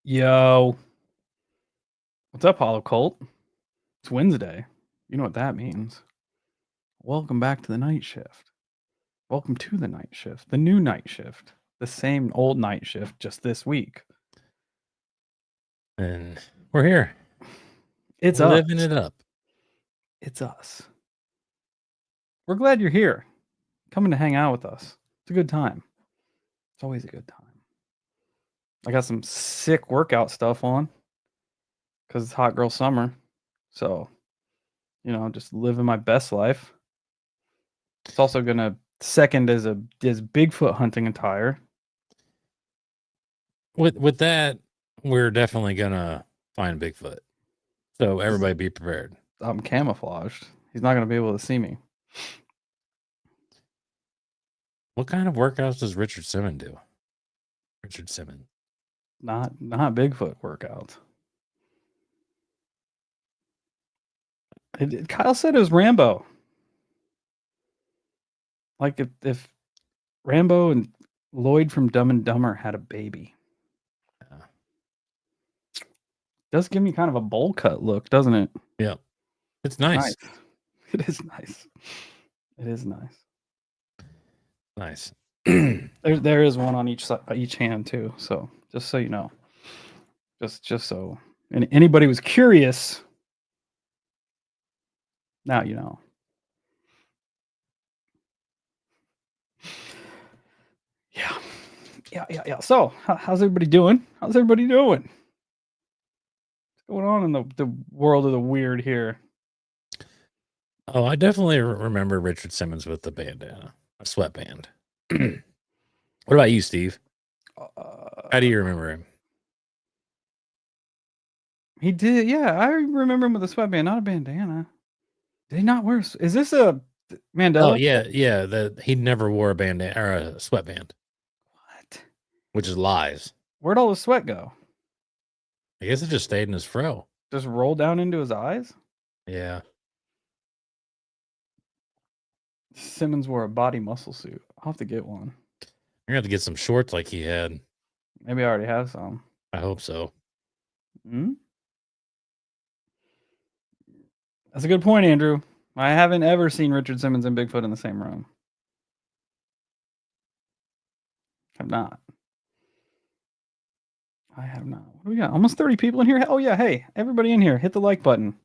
Yo, what's up, Hollow Cult? It's Wednesday. You know what that means. Welcome back to the night shift. Welcome to the night shift, the new night shift, the same old night shift, just this week. And we're here. It's We're us. living it up. It's us. We're glad you're here, coming to hang out with us. It's a good time. It's always a good time. I got some sick workout stuff on because it's hot girl summer. So, just living my best life. It's also gonna second as Bigfoot hunting attire. With that, we're definitely gonna find Bigfoot. So everybody be prepared. I'm camouflaged. He's not gonna be able to see me. What kind of workouts does Richard Simmons do? Richard Simmons. Not Bigfoot workouts. Kyle said it was Rambo. Like if Rambo and Lloyd from Dumb and Dumber had a baby. Yeah. Does give me kind of a bowl cut look, doesn't it? Yeah. It's nice. It is nice. It is nice. Nice. There is one on each hand too. So just so you know, just so and anybody was curious, now you know. Yeah. So how's everybody doing? What's going on in the world of the weird here? Oh, I definitely remember Richard Simmons with the bandana, a sweatband. What about you, Steve? How do you remember him? He did, yeah. I remember him with a sweatband, not a bandana. Did he not wear? Is this a Mandela? Oh yeah. He never wore a bandana or a sweatband. What? Which is lies. Where'd all the sweat go? I guess it just stayed in his fro. Just roll down into his eyes? Yeah. Simmons wore a body muscle suit. I'll have to get one. You're gonna have to get some shorts like he had. Maybe I already have some. I hope so. Hmm? That's a good point, Andrew. I haven't ever seen Richard Simmons and Bigfoot in the same room. I've not. I have not. What do we got? Almost 30 people in here. Oh yeah, hey, everybody in here, hit the like button.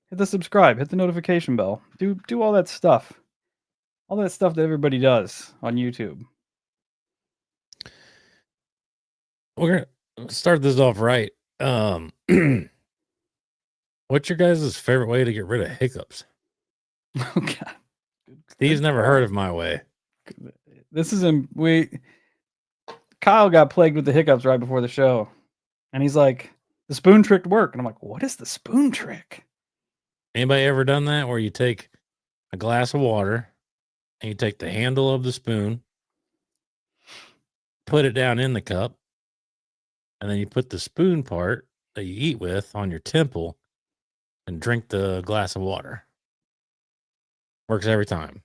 Hit the subscribe, hit the notification bell. Do all that stuff. All that stuff that everybody does on YouTube. We're gonna start this off right. What's your guys' favorite way to get rid of hiccups? Oh God. Steve's never heard of my way. This is Kyle got plagued with the hiccups right before the show. And he's like, the spoon trick work. And I'm like, what is the spoon trick? Anybody ever done that where you take a glass of water and you take the handle of the spoon, put it down in the cup, and then you put the spoon part that you eat with on your temple and drink the glass of water? Works every time.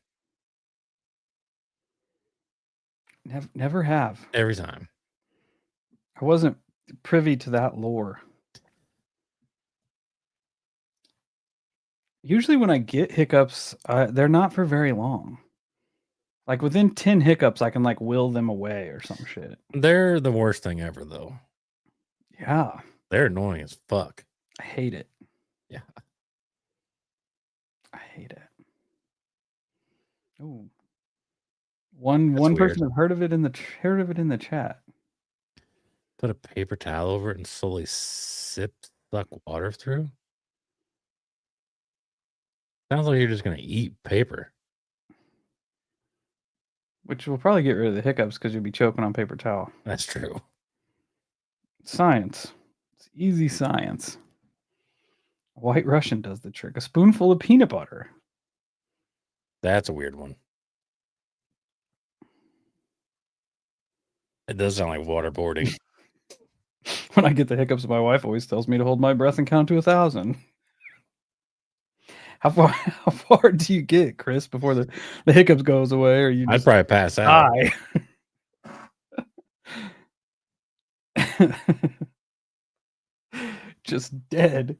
Never have. Every time. I wasn't privy to that lore. Usually when I get hiccups, they're not for very long. Like within 10 hiccups, I can like will them away or some shit. They're the worst thing ever, though. Yeah. They're annoying as fuck. I hate it. Yeah. I hate it. Oh. One weird. person heard of it in the chat. Put a paper towel over it and slowly suck water through. Sounds like you're just gonna eat paper. Which will probably get rid of the hiccups because you'll be choking on paper towel. That's true. Science. It's easy science. White Russian does the trick. A spoonful of peanut butter. That's a weird one. It does sound like waterboarding. When I get the hiccups, my wife always tells me to hold my breath and count to 1,000. How far do you get, Chris, before the hiccups goes away? Or you? I'd probably pass out. Just dead.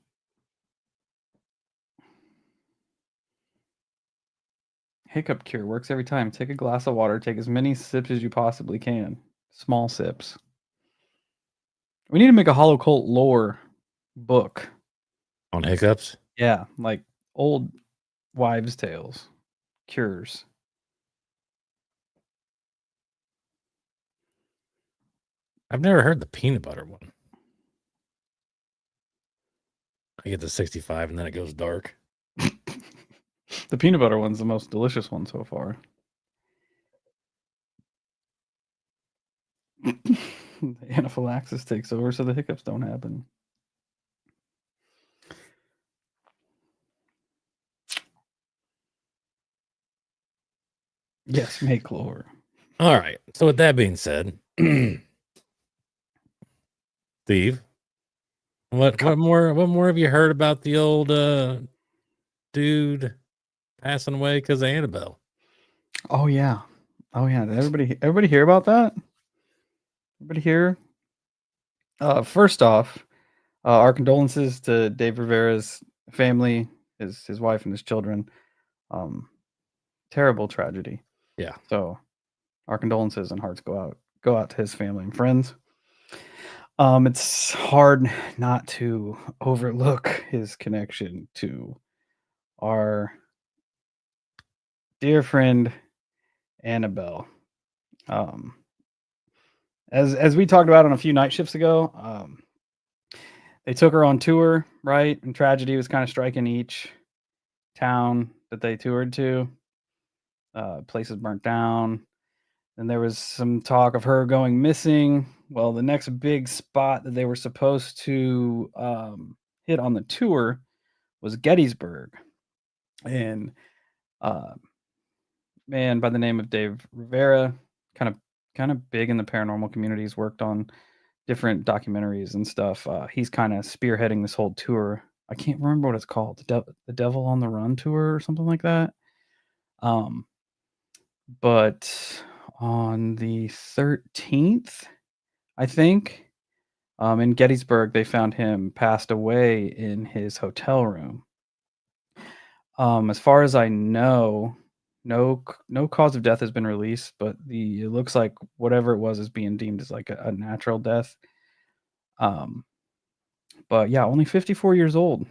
Hiccup cure works every time. Take a glass of water. Take as many sips as you possibly can. Small sips. We need to make a hollow cult lore book. On hiccups? Yeah, like old wives' tales, cures. I've never heard the peanut butter one. I get to 65 and then it goes dark. The peanut butter one's the most delicious one so far. The anaphylaxis takes over so the hiccups don't happen. Yes, make lore. All right. So with that being said, Steve, what more have you heard about the old dude passing away because of Annabelle? Oh yeah. Did everybody hear about that? Everybody hear? First off, our condolences to Dave Rivera's family, his wife and his children. Terrible tragedy. Yeah. So our condolences and hearts go out to his family and friends. It's hard not to overlook his connection to our dear friend Annabelle. As we talked about on a few night shifts ago, they took her on tour, right? And tragedy was kind of striking each town that they toured to. Places burnt down. And there was some talk of her going missing. Well, the next big spot that they were supposed to hit on the tour was Gettysburg. And man by the name of Dave Rivera, kind of big in the paranormal communities, worked on different documentaries and stuff. He's kind of spearheading this whole tour. I can't remember what it's called, the Devil on the Run tour or something like that. But on the 13th, I think, in Gettysburg, they found him passed away in his hotel room. As far as I know, no cause of death has been released, but it looks like whatever it was is being deemed as like a natural death. But yeah, only 54 years old.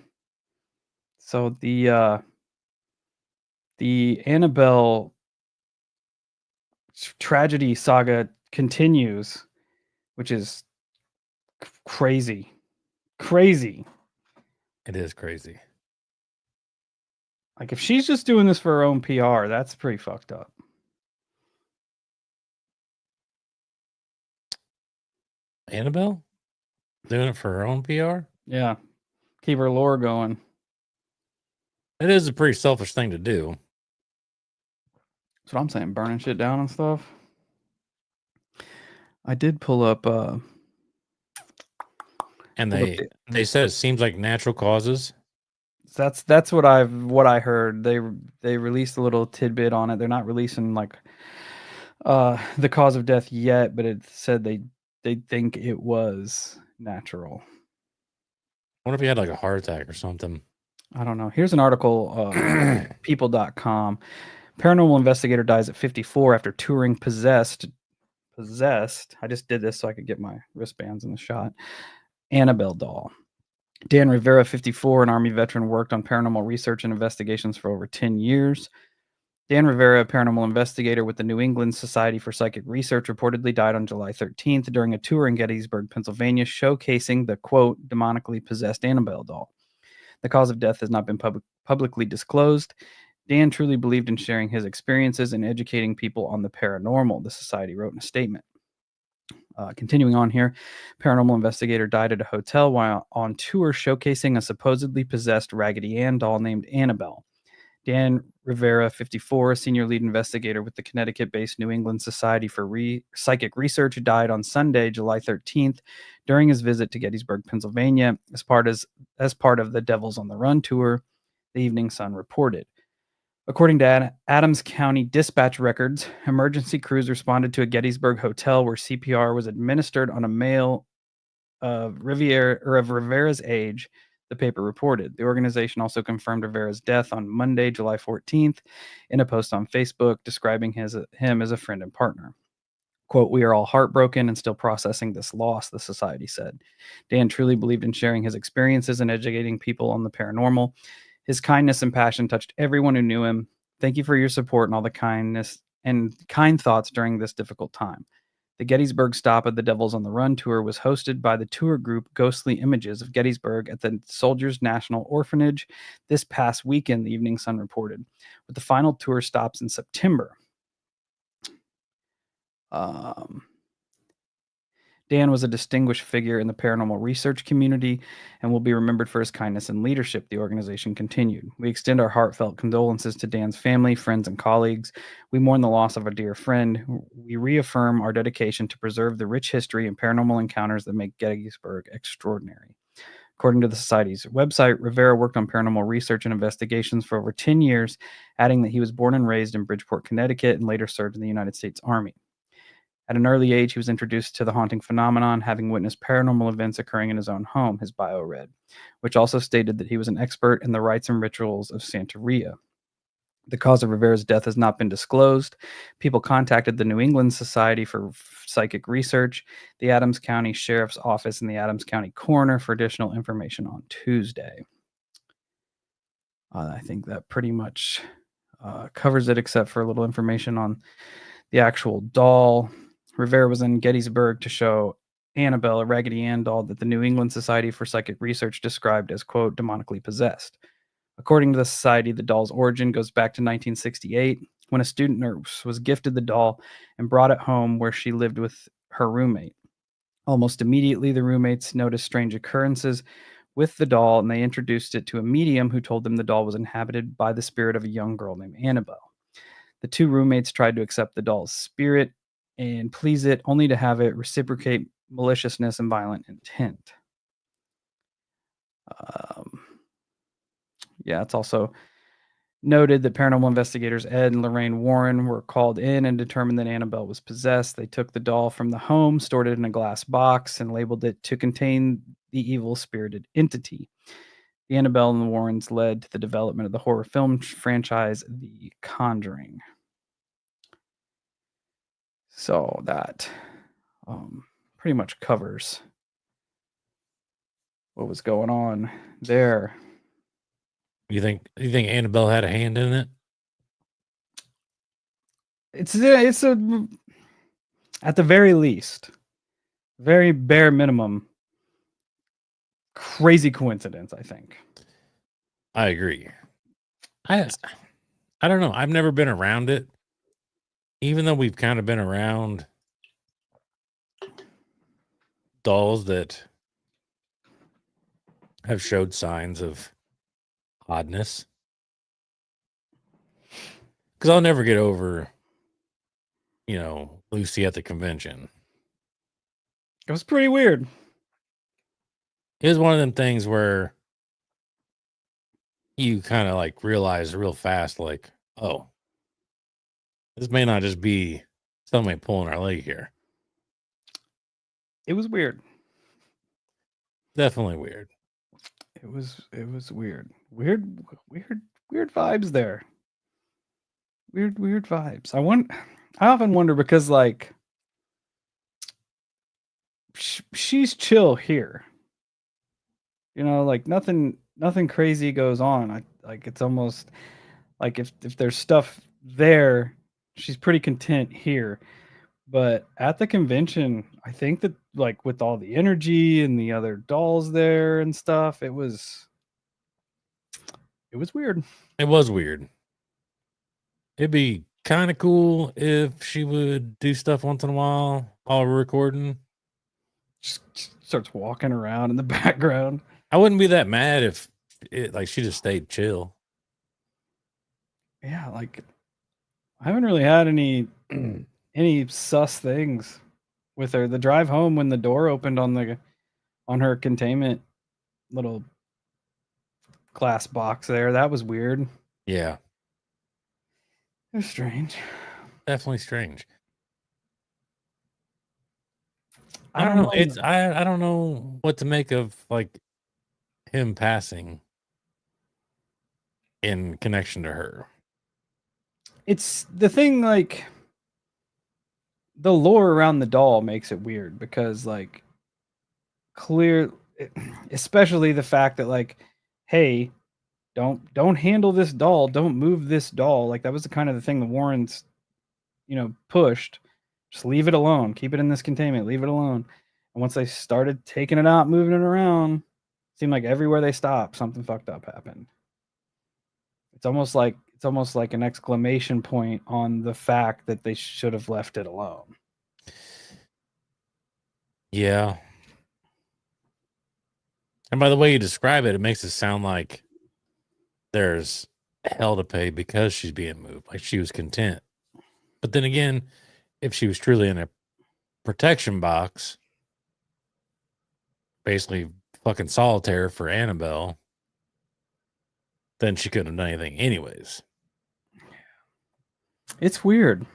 So the Annabelle tragedy saga continues, which is crazy. Crazy. It is crazy. Like if she's just doing this for her own PR, that's pretty fucked up. Annabelle? Doing it for her own PR? Yeah. Keep her lore going. It is a pretty selfish thing to do. That's what I'm saying, burning shit down and stuff. I did pull up And they said it seems like natural causes. that's what I heard. They released a little tidbit on it. They're not releasing like the cause of death yet, but it said they think it was natural. What if he had like a heart attack or something? I don't know. Here's an article, people.com. Paranormal investigator dies at 54 after touring possessed. I just did this so I could get my wristbands in the shot. Annabelle doll. Dan Rivera, 54, an Army veteran, worked on paranormal research and investigations for over 10 years. Dan Rivera, a paranormal investigator with the New England Society for Psychic Research, reportedly died on July 13th during a tour in Gettysburg, Pennsylvania, showcasing the, quote, demonically possessed Annabelle doll. The cause of death has not been publicly disclosed. Dan truly believed in sharing his experiences and educating people on the paranormal, the society wrote in a statement. Continuing on here, paranormal investigator died at a hotel while on tour showcasing a supposedly possessed Raggedy Ann doll named Annabelle. Dan Rivera, 54, a senior lead investigator with the Connecticut-based New England Society for Psychic Research, died on Sunday, July 13th, during his visit to Gettysburg, Pennsylvania, as part of the Devils on the Run tour, the Evening Sun reported. According to Adams County dispatch records, emergency crews responded to a Gettysburg hotel where CPR was administered on a male of Rivera's age, the paper reported. The organization also confirmed Rivera's death on Monday, July 14th, in a post on Facebook describing him as a friend and partner. Quote, "We are all heartbroken and still processing this loss," the society said. Dan truly believed in sharing his experiences and educating people on the paranormal. His kindness and passion touched everyone who knew him. Thank you for your support and all the kindness and kind thoughts during this difficult time. The Gettysburg stop of the Devils on the Run tour was hosted by the tour group Ghostly Images of Gettysburg at the Soldiers National Orphanage this past weekend, the Evening Sun reported, with the final tour stops in September. Dan was a distinguished figure in the paranormal research community and will be remembered for his kindness and leadership, the organization continued. We extend our heartfelt condolences to Dan's family, friends, and colleagues. We mourn the loss of a dear friend. We reaffirm our dedication to preserve the rich history and paranormal encounters that make Gettysburg extraordinary. According to the Society's website, Rivera worked on paranormal research and investigations for over 10 years, adding that he was born and raised in Bridgeport, Connecticut, and later served in the United States Army. At an early age, he was introduced to the haunting phenomenon, having witnessed paranormal events occurring in his own home, his bio read, which also stated that he was an expert in the rites and rituals of Santeria. The cause of Rivera's death has not been disclosed. People contacted the New England Society for Psychic Research, the Adams County Sheriff's Office, and the Adams County Coroner for additional information on Tuesday. I think that pretty much covers it, except for a little information on the actual doll. Rivera was in Gettysburg to show Annabelle, a Raggedy Ann doll that the New England Society for Psychic Research described as, quote, demonically possessed. According to the society, the doll's origin goes back to 1968 when a student nurse was gifted the doll and brought it home where she lived with her roommate. Almost immediately, the roommates noticed strange occurrences with the doll, and they introduced it to a medium who told them the doll was inhabited by the spirit of a young girl named Annabelle. The two roommates tried to accept the doll's spirit and please it, only to have it reciprocate maliciousness and violent intent. It's also noted that paranormal investigators Ed and Lorraine Warren were called in and determined that Annabelle was possessed. They took the doll from the home, stored it in a glass box, and labeled it to contain the evil spirited entity. The Annabelle and the Warrens led to the development of the horror film franchise The Conjuring. So that pretty much covers what was going on there. You think Annabelle had a hand in it? It's a at the very least, very bare minimum, crazy coincidence, I think. I agree. I don't know. I've never been around it. Even though we've kind of been around dolls that have showed signs of oddness. Because I'll never get over, Lucy at the convention. It was pretty weird. It was one of them things where you kind of like realize real fast, like, oh, this may not just be somebody pulling our leg here. It was weird. Definitely weird. It was weird. Weird vibes there. Weird vibes. I often wonder because like she's chill here. Like nothing crazy goes on. Like it's almost like if there's stuff there, she's pretty content here. But at the convention, I think that like with all the energy and the other dolls there and stuff, it was weird. It was weird. It'd be kind of cool if she would do stuff once in a while while we're recording. Just starts walking around in the background. I wouldn't be that mad if she just stayed chill. Yeah, like I haven't really had any sus things with her. The drive home when the door opened on her containment little glass box there, that was weird. Yeah. It was strange. Definitely strange. I I don't don't know. know. I don't know what to make of like him passing in connection to her. It's the thing, like the lore around the doll makes it weird because like clear especially the fact that like, hey, don't handle this doll, don't move this doll. Like that was the kind of the thing the Warrens, pushed. Just leave it alone. Keep it in this containment. Leave it alone. And once they started taking it out, moving it around, seemed like everywhere they stopped, something fucked up happened. It's almost like an exclamation point on the fact that they should have left it alone. Yeah. And by the way you describe it, it makes it sound like there's hell to pay because she's being moved. Like she was content. But then again, if she was truly in a protection box, basically fucking solitaire for Annabelle, then she couldn't have done anything anyways. It's weird.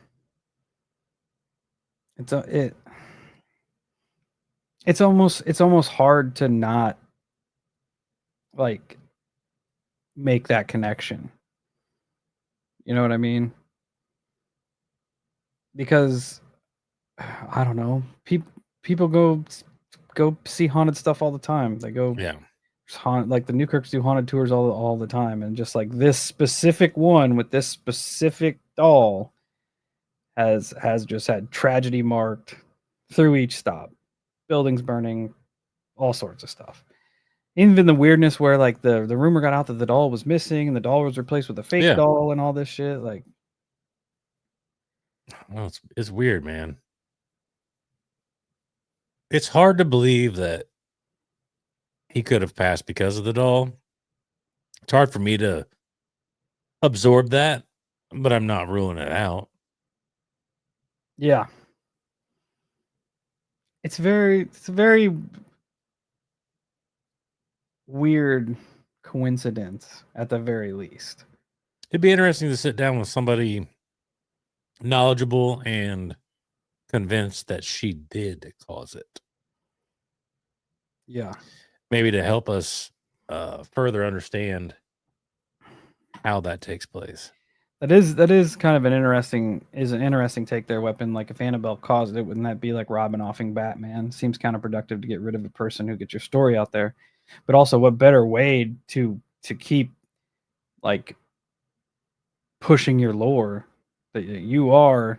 It's a, it it's almost hard to not like make that connection. You know what I mean? Because I don't know. People go see haunted stuff all the time. They go Yeah. like the Newkirks do haunted tours all the time, and just like this specific one with this specific doll has just had tragedy marked through each stop, buildings burning, all sorts of stuff. Even the weirdness where like the rumor got out that the doll was missing and the doll was replaced with a fake Yeah. doll and all this shit. Like, Well, it's weird, man. It's hard to believe that he could have passed because of the doll. It's hard for me to absorb that, but I'm not ruling it out. yeah, it's a very weird coincidence at the very least. It'd be interesting to sit down with somebody knowledgeable and convinced that she did cause it. Yeah. Maybe to help us further understand how that takes place. That is kind of an interesting take there, Weapon. Like if Annabelle caused it, wouldn't that be like Robin offing Batman? Seems counterproductive to get rid of a person who gets your story out there. But also what better way to keep like pushing your lore that you are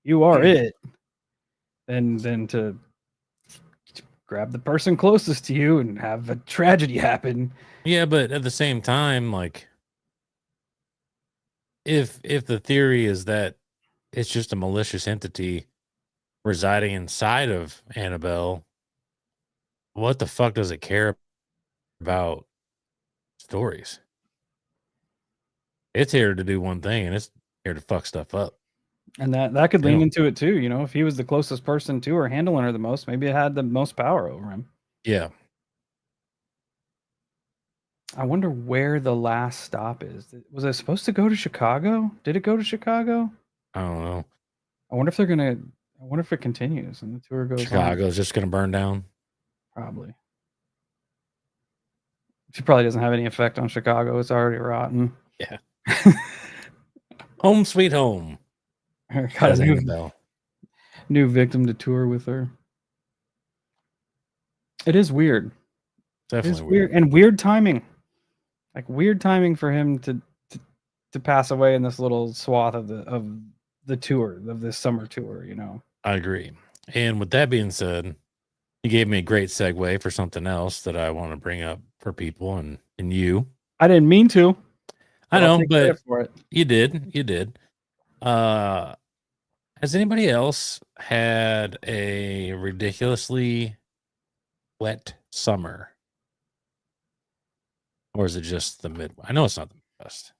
it than to grab the person closest to you and have a tragedy happen. Yeah, but at the same time, like if the theory is that it's just a malicious entity residing inside of Annabelle, what the fuck does it care about stories? It's here to do one thing, and it's here to fuck stuff up. And that could lean Damn. into it too, if he was the closest person to her, handling her the most, maybe it had the most power over him. Yeah. I wonder where the last stop is. Was it supposed to go to Chicago? Did it go to Chicago? I don't know. I wonder if it continues and the tour goes on. Chicago's just gonna burn down. Probably. She probably doesn't have any effect on Chicago. It's already rotten. Yeah. Home sweet home. Got a As Annabelle. new victim to tour with her. It is weird. Definitely It's weird and weird timing. Like weird timing for him to pass away in this little swath of the tour, of this summer tour, I agree. And with that being said, you gave me a great segue for something else that I want to bring up for people and you. I didn't mean to. I I'll know, take but credit for it. you did. You did. Has anybody else had a ridiculously wet summer? Or is it just the Midwest? I know it's not the Midwest.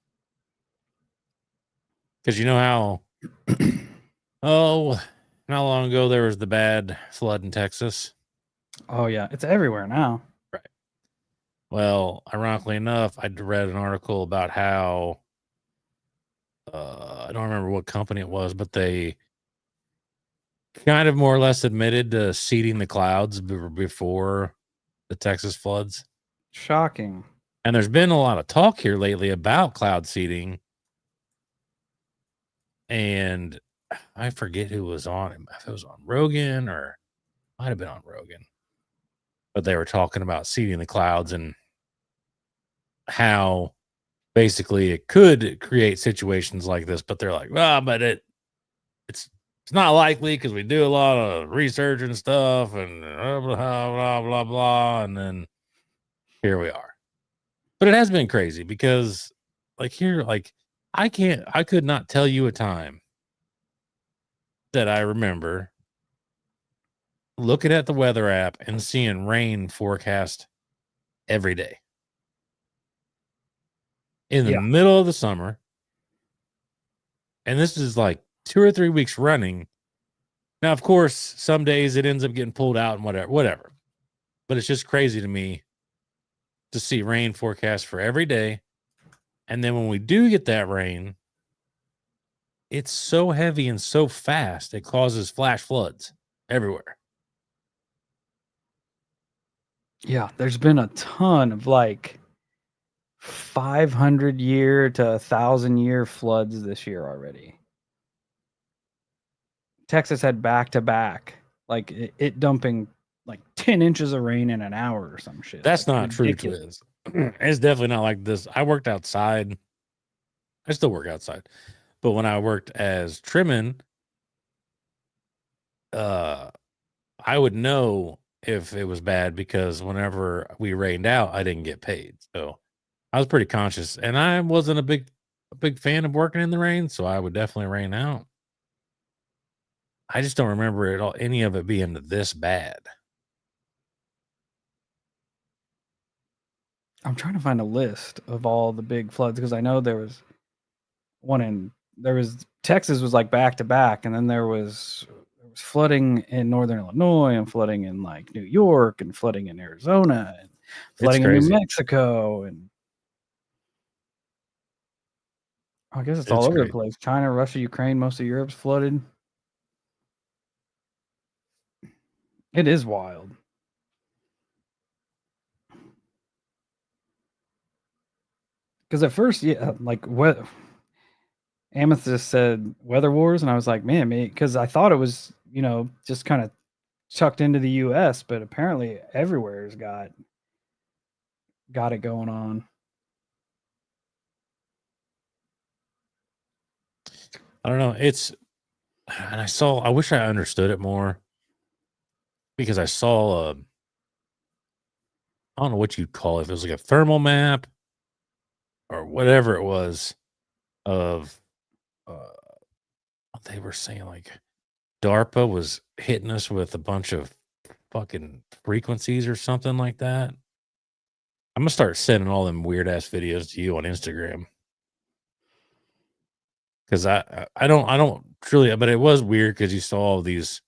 Because you know how, not long ago there was the bad flood in Texas. Oh yeah, it's everywhere now. Right. Well, ironically enough, I read an article about how, I don't remember what company it was, but they kind of more or less admitted to seeding the clouds before the Texas floods. Shocking. And there's been a lot of talk here lately about cloud seeding. And I forget who was on it. If it was on Rogan or might have been on Rogan. But they were talking about seeding the clouds and how basically it could create situations like this. But they're like, well, but it's not likely because we do a lot of research and stuff and blah, blah, blah, blah, blah. And then here we are. But it has been crazy because like here, like I could not tell you a time that I remember looking at the weather app and seeing rain forecast every day in the Yeah. middle of the summer. And this is like 2 or 3 weeks running. Now, of course, some days it ends up getting pulled out and whatever. But it's just crazy to me to see rain forecast for every day. And then when we do get that rain, it's so heavy and so fast, it causes flash floods everywhere. Yeah. There's been a ton of like 500-year to 1,000-year floods this year already. Texas had back to back, like it dumping like 10 inches of rain in an hour or some shit. That's Like not true, ridiculous. Twiz. It's definitely not like this. I worked outside. I still work outside. But when I worked as trimming, I would know if it was bad because whenever we rained out, I didn't get paid. So I was pretty conscious, and I wasn't a big fan of working in the rain, so I would definitely rain out. I just don't remember it all, any of it being this bad. I'm trying to find a list of all the big floods because I know there was Texas was like back to back, and then there was flooding in northern Illinois and flooding in like New York and flooding in Arizona and It's flooding in New crazy. Mexico, and I guess it's all It's over the great. place. China, Russia, Ukraine, most of Europe's flooded. It is wild. Because at first, yeah, like what Amethyst said, weather wars, and I was like, man, because I thought it was, just kind of chucked into the U.S., but apparently everywhere's got it going on. I don't know. And I wish I understood it more because I saw I don't know what you'd call it. If it was like a thermal map or whatever it was of, uh, they were saying like DARPA was hitting us with a bunch of fucking frequencies or something like that. I'm gonna start sending all them weird ass videos to you on Instagram because I don't truly, but it was weird because you saw all these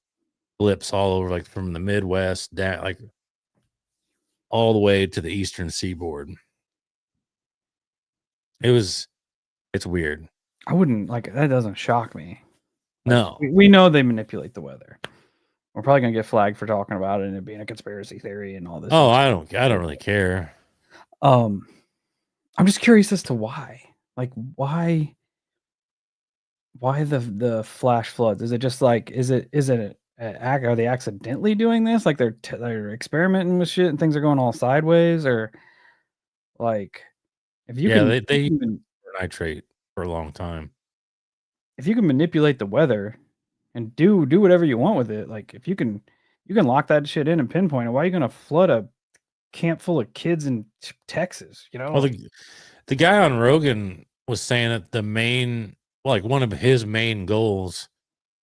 blips all over, like from the Midwest down, like all the way to the Eastern Seaboard. It's weird. I wouldn't like that. Doesn't shock me. Like No, we know they manipulate the weather. We're probably gonna get flagged for talking about it and it being a conspiracy theory and all this oh, other I don't stuff. really care. Um, I'm just curious as to why. Like why the flash floods? Is it just like are they accidentally doing this? Like they're experimenting with shit and things are going all sideways, or like if you Yeah, can they used nitrate for a long time. if you can manipulate the weather and do whatever you want with it, like if you can lock that shit in and pinpoint it. Why are you gonna flood a camp full of kids in Texas? Well, Like the guy on Rogan was saying that like one of his main goals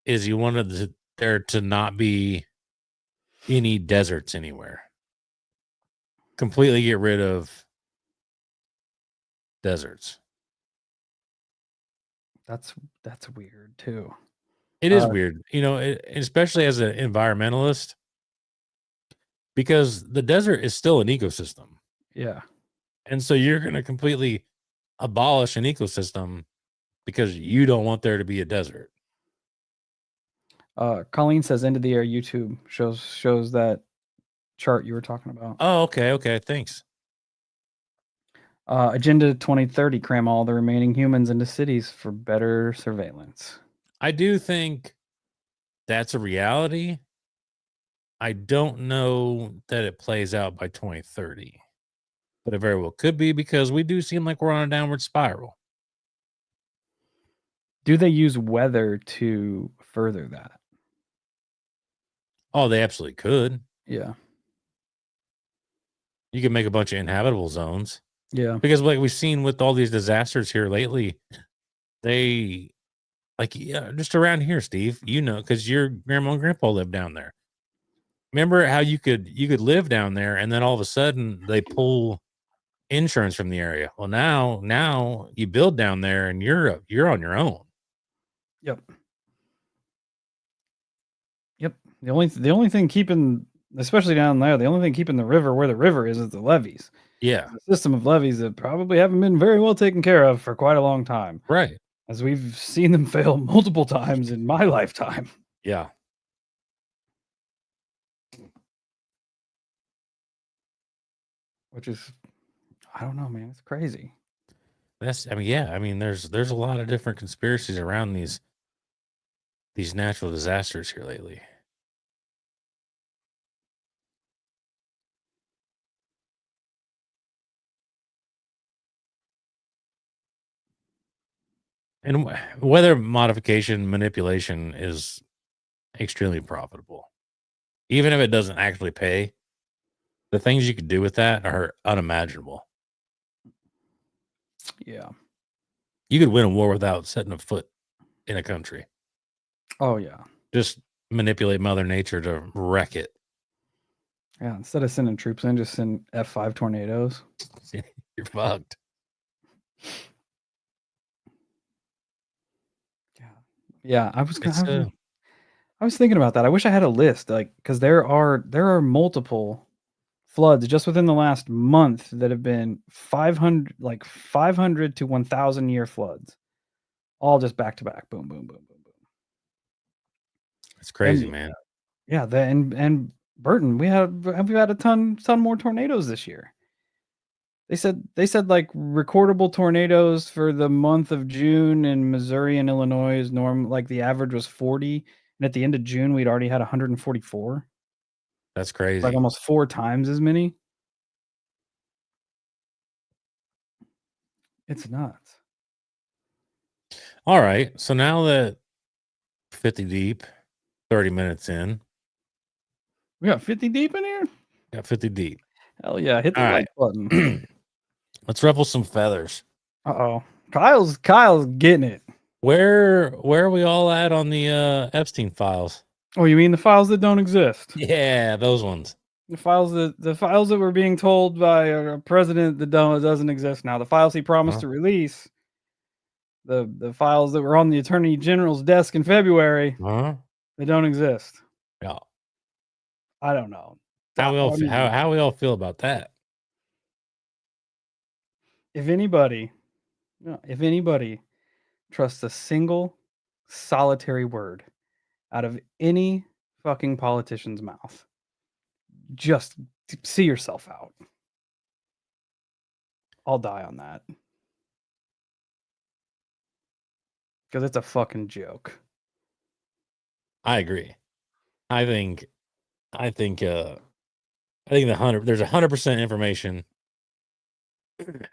is he wanted there to not be any deserts anywhere. Completely get rid of deserts. that's that's weird too. It is Uh, weird, especially as an environmentalist, because the desert is still an ecosystem. yeah. And so you're going to completely abolish an ecosystem because you don't want there to be a desert. Colleen says end of the year YouTube shows that chart you were talking about. Oh, okay. Thanks. Agenda 2030, cram all the remaining humans into cities for better surveillance. I do think that's a reality. I don't know that it plays out by 2030, but it very well could be because we do seem like we're on a downward spiral. Do they use weather to further that? Oh, they absolutely could. Yeah. You could make a bunch of inhabitable zones Yeah. because, like we've seen with all these disasters here lately, they just around here, Steve. You know, because your grandma and grandpa lived down there. Remember how you could live down there, and then all of a sudden they pull insurance from the area. Well, now you build down there, and you're on your own. Yep. Yep. The only thing keeping, especially down there, the only thing keeping the river where the river is the levees. Yeah, The system of levees that probably haven't been very well taken care of for quite a long time, right. as we've seen them fail multiple times in my lifetime. Yeah. Which is, I don't know, man. It's crazy. There's a lot of different conspiracies around these natural disasters here lately. And weather modification manipulation is extremely profitable. Even if it doesn't actually pay, the things you could do with that are unimaginable. Yeah. You could win a war without setting a foot in a country. Oh yeah. Just manipulate Mother Nature to wreck it. Yeah. Instead of sending troops in, just send F5 tornadoes. You're fucked. Yeah. Yeah. It's I was thinking about that. I wish I had a list, like, because there are multiple floods just within the last month that have been 500 to 1,000 year floods, all just back to back. Boom, boom, boom, boom, boom. it's crazy, And man. yeah, and Burton, we've had a ton more tornadoes this year. They said like recordable tornadoes for the month of June in Missouri and Illinois is like the average was 40, and at the end of June we'd already had 144. That's Like crazy. almost 4 times as many. It's nuts. All right. So now that 50 deep, 30 minutes in, We got 50 deep in here? got 50 deep. Hell yeah, hit the All like right. button. Let's ruffle some feathers. Uh-oh. Kyle's getting it. Where are we all at on the Epstein files? Oh, you mean the files that don't exist? Yeah, those ones. The files that were being told by a president that doesn't exist now. The files he promised to release. The files that were on the Attorney General's desk in February. They don't exist. Yeah. I don't know. How we all feel about that? If anybody trusts a single solitary word out of any fucking politician's mouth, just see yourself out. I'll die on that. Because it's a fucking joke. I agree. I think there's 100% information.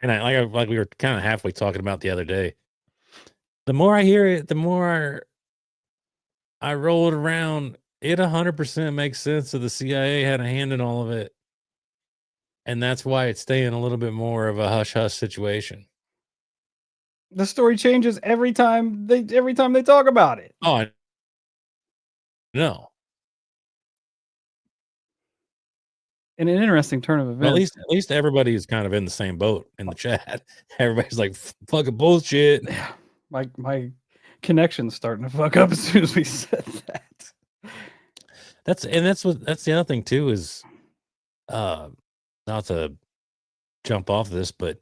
And like we were kind of halfway talking about the other day. The more I hear it, the more I roll it around. It 100% makes sense that the CIA had a hand in all of it. And that's why it's staying a little bit more of a hush-hush situation. The story changes every time they talk about it. Oh, I know. In an interesting turn of Well, events. at least everybody is kind of in the same boat in the chat. Everybody's like, fucking bullshit. Yeah. My connection's starting to fuck up as soon as we said that. That's the other thing too is not to jump off this, but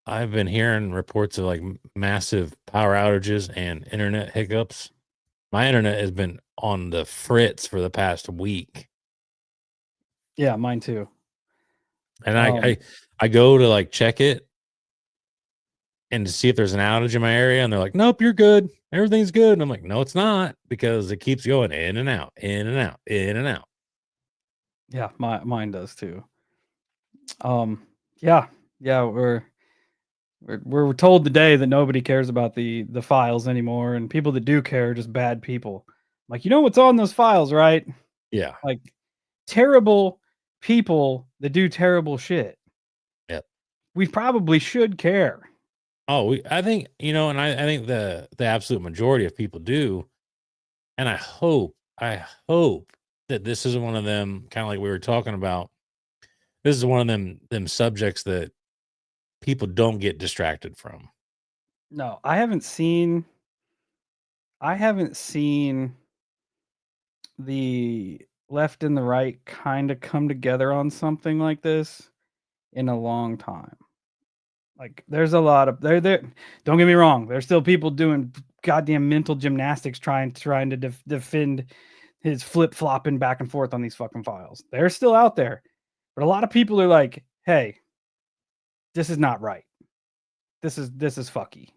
I've been hearing reports of like massive power outages and internet hiccups My internet has been on the fritz for the past week. Yeah, mine too. And Um, I go to like check it and to see if there's an outage in my area, and they're like, "Nope, you're good. Everything's good." And I'm like, "No, it's not," because it keeps going in and out, in and out, in and out. yeah, mine does too. Um, yeah, yeah, we're told today that nobody cares about the files anymore, and people that do care are just bad people. Like, you know what's on those files, right? Yeah. Like terrible people that do terrible shit. Yep. We probably should care. Oh, I think, and I think the absolute majority of people do. And I hope that this is one of them, kind of like we were talking about. This is one of them subjects that people don't get distracted from. No, I haven't seen the left and the right kind of come together on something like this in a long time. Like there's a lot of there don't get me wrong, there's still people doing goddamn mental gymnastics trying to defend his flip-flopping back and forth on these fucking files. They're still out there. But a lot of people are like, "Hey, this is not right. This is fucky.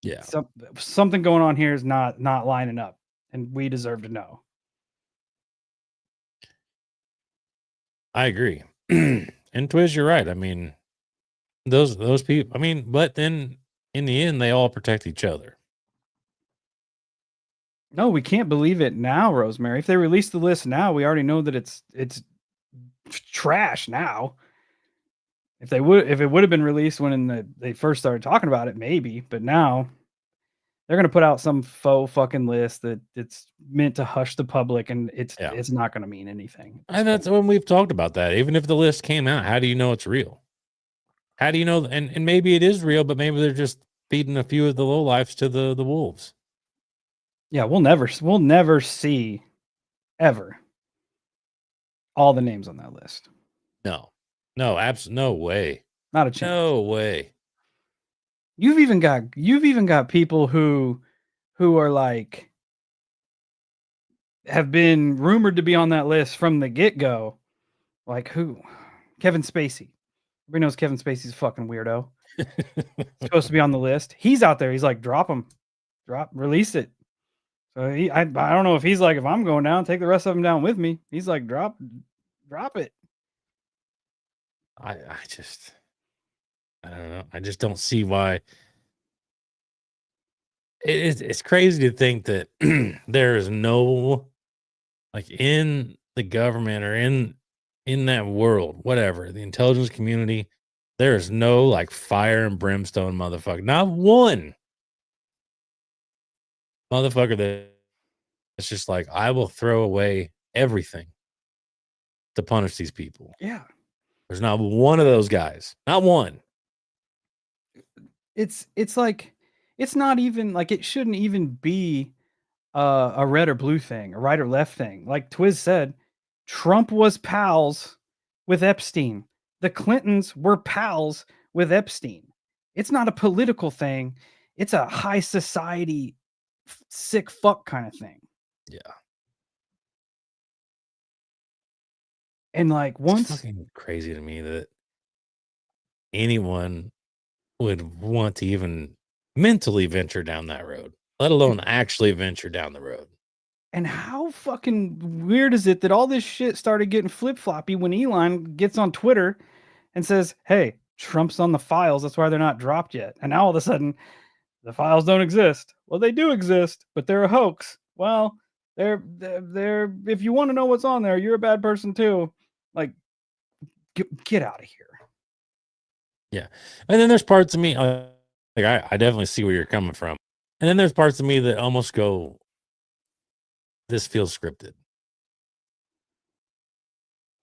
Yeah, Some something going on here is not lining up, and we deserve to know." I agree. And Twiz, you're right. I mean, those people. I mean, but then in the end, they all protect each other. No, we can't believe it now, Rosemary. If they release the list now, we already know that it's trash now. If it would have been released when they first started talking about it, maybe, but now they're gonna put out some faux fucking list that it's meant to hush the public, and Yeah, it's not gonna mean anything at this and point. that's when we've talked about that. Even if the list came out, how do you know it's real? How do you know? And maybe it is real, but maybe they're just feeding a few of the lowlifes to the wolves. Yeah, we'll never see ever all the names on that list. No, no, no way, Not a chance. no way. You've even got people who are like have been rumored to be on that list from the get-go. Like who? Kevin Spacey. Everybody knows Kevin Spacey's a fucking weirdo. Supposed to be on the list. He's out there. He's like, drop him, release it. So I don't know if he's like, if I'm going down, take the rest of them down with me. He's like, drop it. I don't know. I just don't see why. It's crazy to think that there is no, like, in the government or in that world, whatever, the intelligence community, there is no like fire and brimstone motherfucker. Not one motherfucker that's just like, I will throw away everything to punish these people. Yeah, There's not one of those guys. Not one. it's like it's not even like it shouldn't even be a red or blue thing, a right or left thing. Like Twiz said, Trump was pals with Epstein. The Clintons were pals with Epstein. It's not a political thing. It's a high society sick fuck kind of thing. Yeah. And like It's once fucking crazy to me that anyone would want to even mentally venture down that road, let alone actually venture down the road. and how fucking weird is it that all this shit started getting flip floppy when Elon gets on Twitter and says, "Hey, Trump's on the files. That's why they're not dropped yet." And now all of a sudden, the files don't exist. Well, they do exist, but they're a hoax. Well, they're if you want to know what's on there, you're a bad person too. Like, get out of here. Yeah. And then there's parts of me, like, I definitely see where you're coming from. And then there's parts of me that almost go, this feels scripted.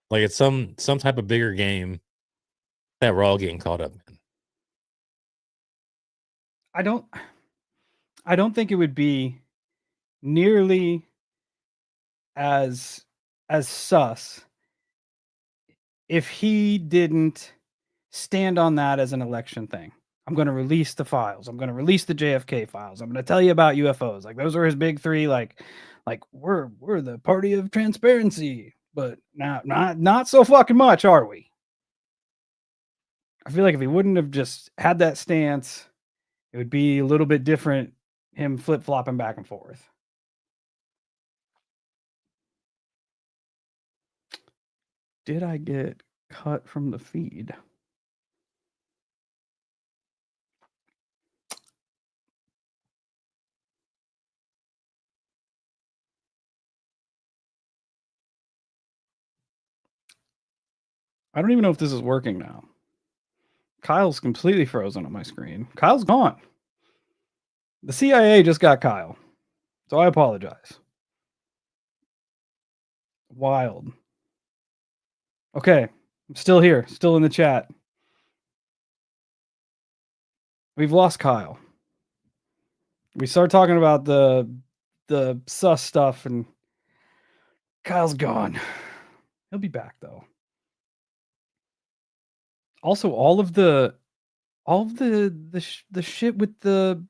Like it's some type of bigger game that we're all getting caught up in. I don't I don't think it would be nearly as sus if he didn't stand on that as an election thing. I'm going to release the files. I'm going to release the JFK files. I'm going to tell you about UFOs. Like those were his big three. Like we're the party of transparency, but not so fucking much, are we? I feel like if he wouldn't have just had that stance, it would be a little bit different. Him flip flopping back and forth. Did I get cut from the feed? I don't even know if this is working now. Kyle's completely frozen on my screen. Kyle's gone. The CIA just got Kyle. So I apologize. Wild. Okay. I'm still here. Still in the chat. We've lost Kyle. We start talking about the sus stuff and Kyle's gone. He'll be back though. Also, all of the shit with the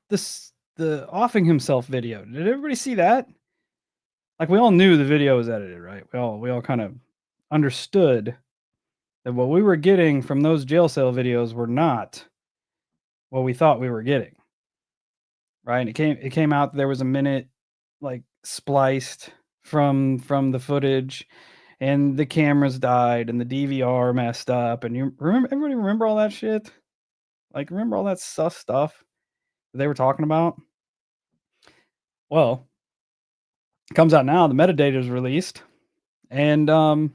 offing himself video. Did everybody see that? Like we all knew the video was edited, right? We all kind of understood that what we were getting from those jail cell videos were not what we thought we were getting. Right? And it came out there was a minute like spliced from the footage and the cameras died and the DVR messed up and you remember everybody remember all that shit? Like remember all that stuff that they were talking about? Well, it comes out now, the metadata is released and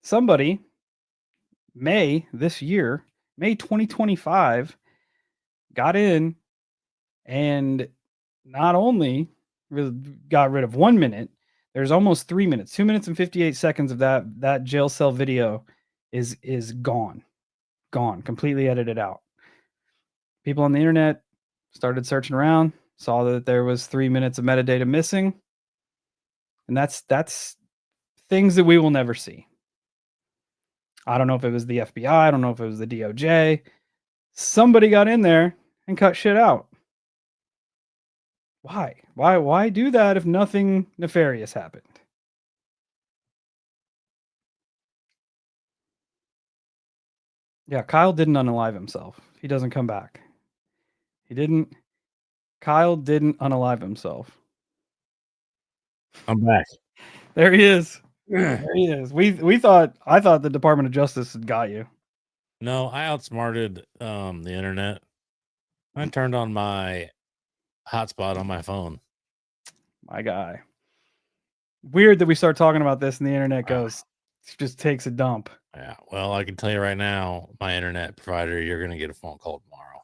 somebody May this year, May 2025 got in and not only got rid of 1 minute, there's almost 3 minutes, 2 minutes and 58 seconds of that jail cell video is gone, completely edited out. People on the internet started searching around, saw that there was 3 minutes of metadata missing, and that's things that we will never see. I don't know if it was the FBI, I don't know if it was the DOJ. Somebody got in there and cut shit out. Why? Why do that if nothing nefarious happened? Yeah, Kyle didn't unalive himself. He doesn't come back. He didn't. Kyle didn't unalive himself. I'm back. There he is. There he is. I thought the Department of Justice had got you. No, I outsmarted the internet. I turned on my hotspot on my phone. My guy. Weird that we start talking about this and the internet goes just takes a dump. Yeah. Well, I can tell you right now, my internet provider, you're gonna get a phone call tomorrow.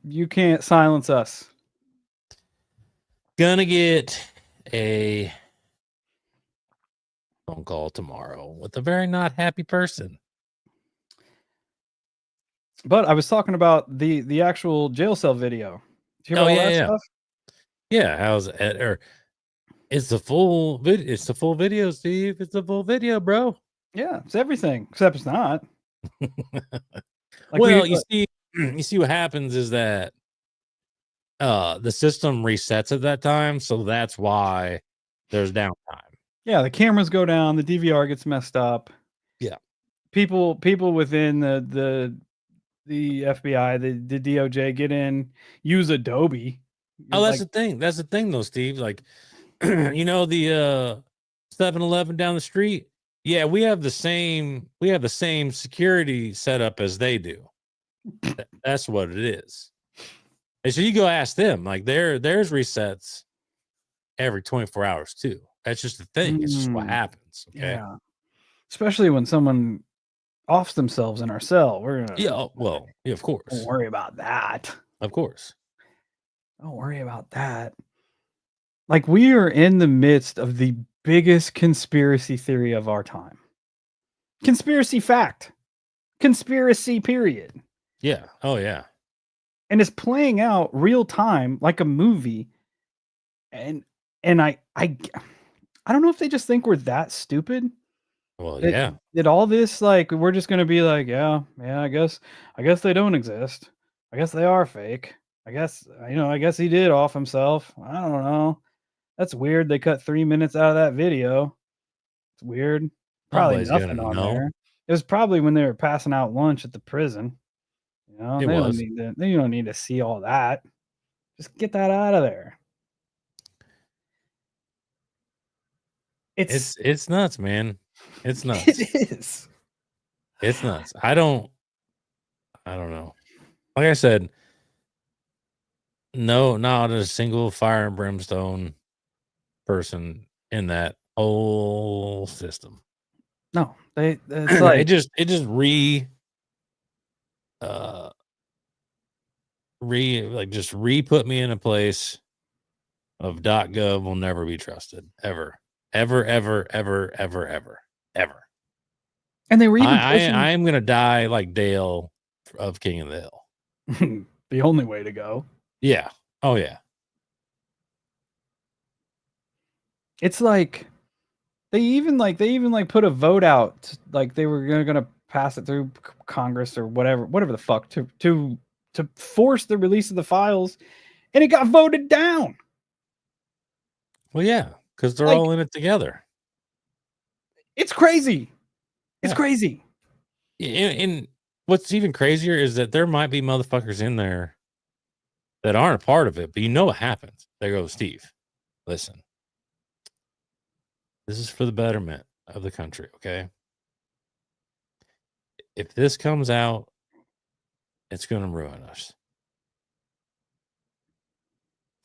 You can't silence us. Gonna get a phone call tomorrow with a very not happy person. But I was talking about the actual jail cell video. Did you hear about all that stuff? Yeah, how's it? Or it's the full video. It's the full video, Steve. It's the full video, bro. Yeah, it's everything except it's not. Like well, you see what happens is that the system resets at that time, so that's why there's downtime. Yeah, the cameras go down, the DVR gets messed up. Yeah. People within the FBI, the DOJ get in, use Adobe. Oh, that's the thing. That's the thing though, Steve. Like you know, the 7-Eleven down the street. Yeah, we have the same security setup as they do. That's what it is. And so you go ask them, like there's resets every 24 hours too. That's just the thing. It's just what happens. Okay. Yeah. Especially when someone offs themselves in our cell. We're gonna of course. Don't worry about that. Of course. Don't worry about that. Like we are in the midst of the biggest conspiracy theory of our time. Conspiracy fact. Conspiracy period. Yeah. Oh yeah. And it's playing out real time like a movie. And I don't know if they just think we're that stupid. Well, yeah. That all this like we're just gonna be like, yeah, I guess they don't exist. I guess they are fake. I guess I guess he did off himself. I don't know. That's weird. They cut 3 minutes out of that video. It's weird. Probably Nobody's gonna nothing on know. there. It was probably when they were passing out lunch at the prison. It They don't was. need to. You don't need to see all that. Just get that out of there. It's nuts, man. It's nuts. It is. It's nuts. I don't know. Like I said, no, not a single fire and brimstone person in that whole system. No, it's it like just uh put me in a place of .gov will never be trusted ever. Ever, ever, ever, ever, ever, ever. and they were even I am gonna die like Dale of King of the Hill. pushing the only way to go. Yeah. Oh yeah. It's like they even put a vote out, like they were gonna pass it through Congress or whatever the fuck to force the release of the files, and it got voted down. Well, yeah, because they're Like, all in it together. it's crazy. It's Yeah. crazy. And what's even crazier is that there might be motherfuckers in there that aren't a part of it, but you know what happens. They go, Steve, listen, this is for the betterment of the country, okay? If this comes out, it's going to ruin us.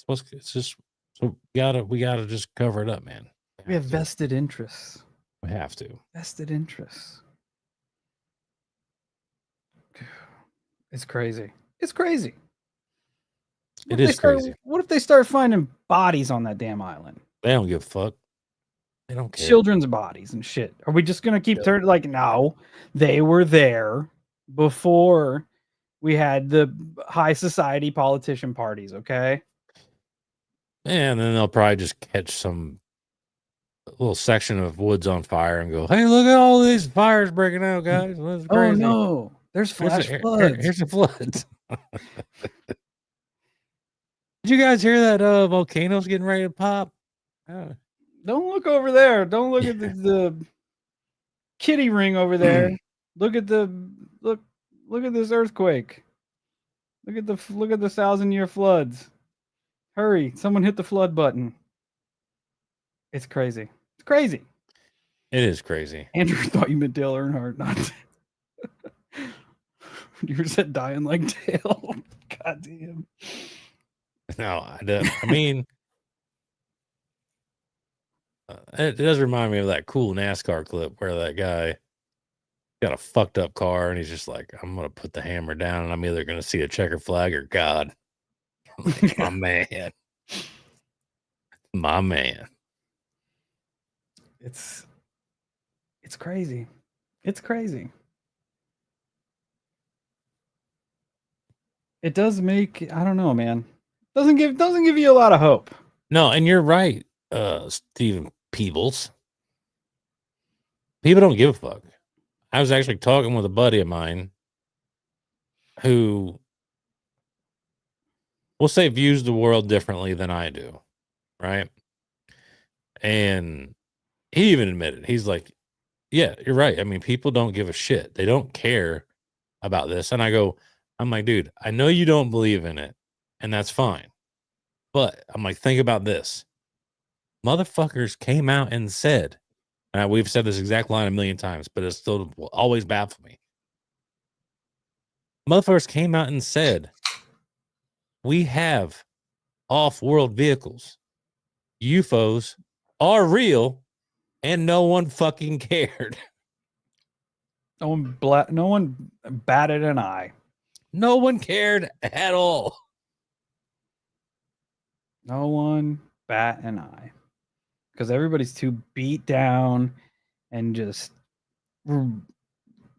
It's just so we gotta just cover it up, man. We have vested interests. We have to. Vested interests. It's crazy. It's crazy. It is crazy. What if they start finding bodies on that damn island? They don't give a fuck. They don't care. Children's bodies and shit. Are we just gonna keep turning like, no, they were there before we had the high society politician parties, okay? And then they'll probably just catch some little section of woods on fire and go, hey, look at all these fires breaking out, guys. That's crazy. Oh no, there's flash floods. Here's the floods. Did you guys hear that volcano's getting ready to pop? Don't look over there. Don't look at the kitty ring over there. Look at this earthquake. Look at the 1,000-year floods. Hurry, someone hit the flood button. It's crazy. It's crazy. It is crazy. Andrew thought you meant Dale Earnhardt, not you said dying like Dale. God damn. No, I mean, it does remind me of that cool NASCAR clip where that guy got a fucked up car and he's just like, I'm going to put the hammer down and I'm either going to see a checker flag or God. Like, my man. My man. It's crazy. It's crazy. It does make, I don't know, man. Doesn't give you a lot of hope. No, and you're right, Stephen Peebles. People don't give a fuck. I was actually talking with a buddy of mine who, we'll say, views the world differently than I do, right? And he even admitted, he's like, yeah, you're right. I mean, people don't give a shit. They don't care about this. And I'm like, dude, I know you don't believe in it, and that's fine. But I'm like, think about this. Motherfuckers came out and said, and we've said this exact line a million times, but it still will always baffle me. Motherfuckers came out and said, we have off-world vehicles. UFOs are real, and no one fucking cared. No one batted an eye. No one cared at all. No one bat an eye. Because everybody's too beat down and just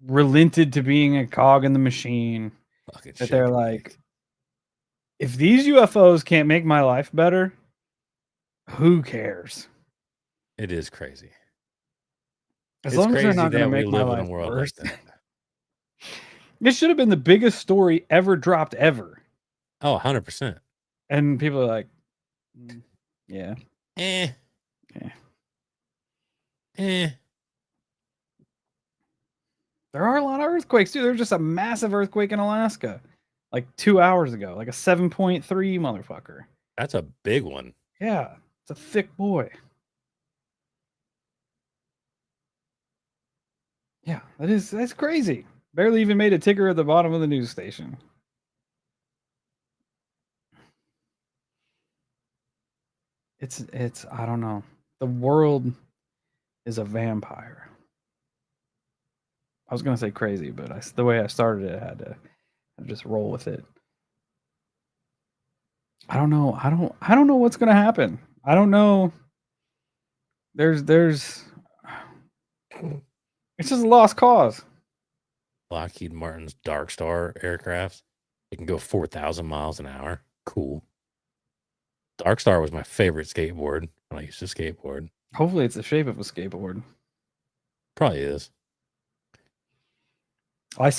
relented to being a cog in the machine. Fucking that they're shaking like, dicks. if these UFOs can't make my life better, who cares? It is crazy. As long as they're not going to make my life in a world worse. like that. It should have been the biggest story ever dropped ever. Oh, 100%. And people are like, yeah. Eh. Yeah. Eh. There are a lot of earthquakes, too. There's just a massive earthquake in Alaska like 2 hours ago, like a 7.3 motherfucker. That's a big one. Yeah, it's a thick boy. Yeah, that's crazy. Barely even made a ticker at the bottom of the news station. It's I don't know. The world is a vampire. I was gonna say crazy, but the way I started it, I had to just roll with it. I don't know. I don't know what's gonna happen. I don't know. There's it's just a lost cause. Lockheed Martin's Dark Star aircraft. It can go 4,000 miles an hour. Cool. Dark Star was my favorite skateboard when I used to skateboard. Hopefully, it's the shape of a skateboard. Probably is. I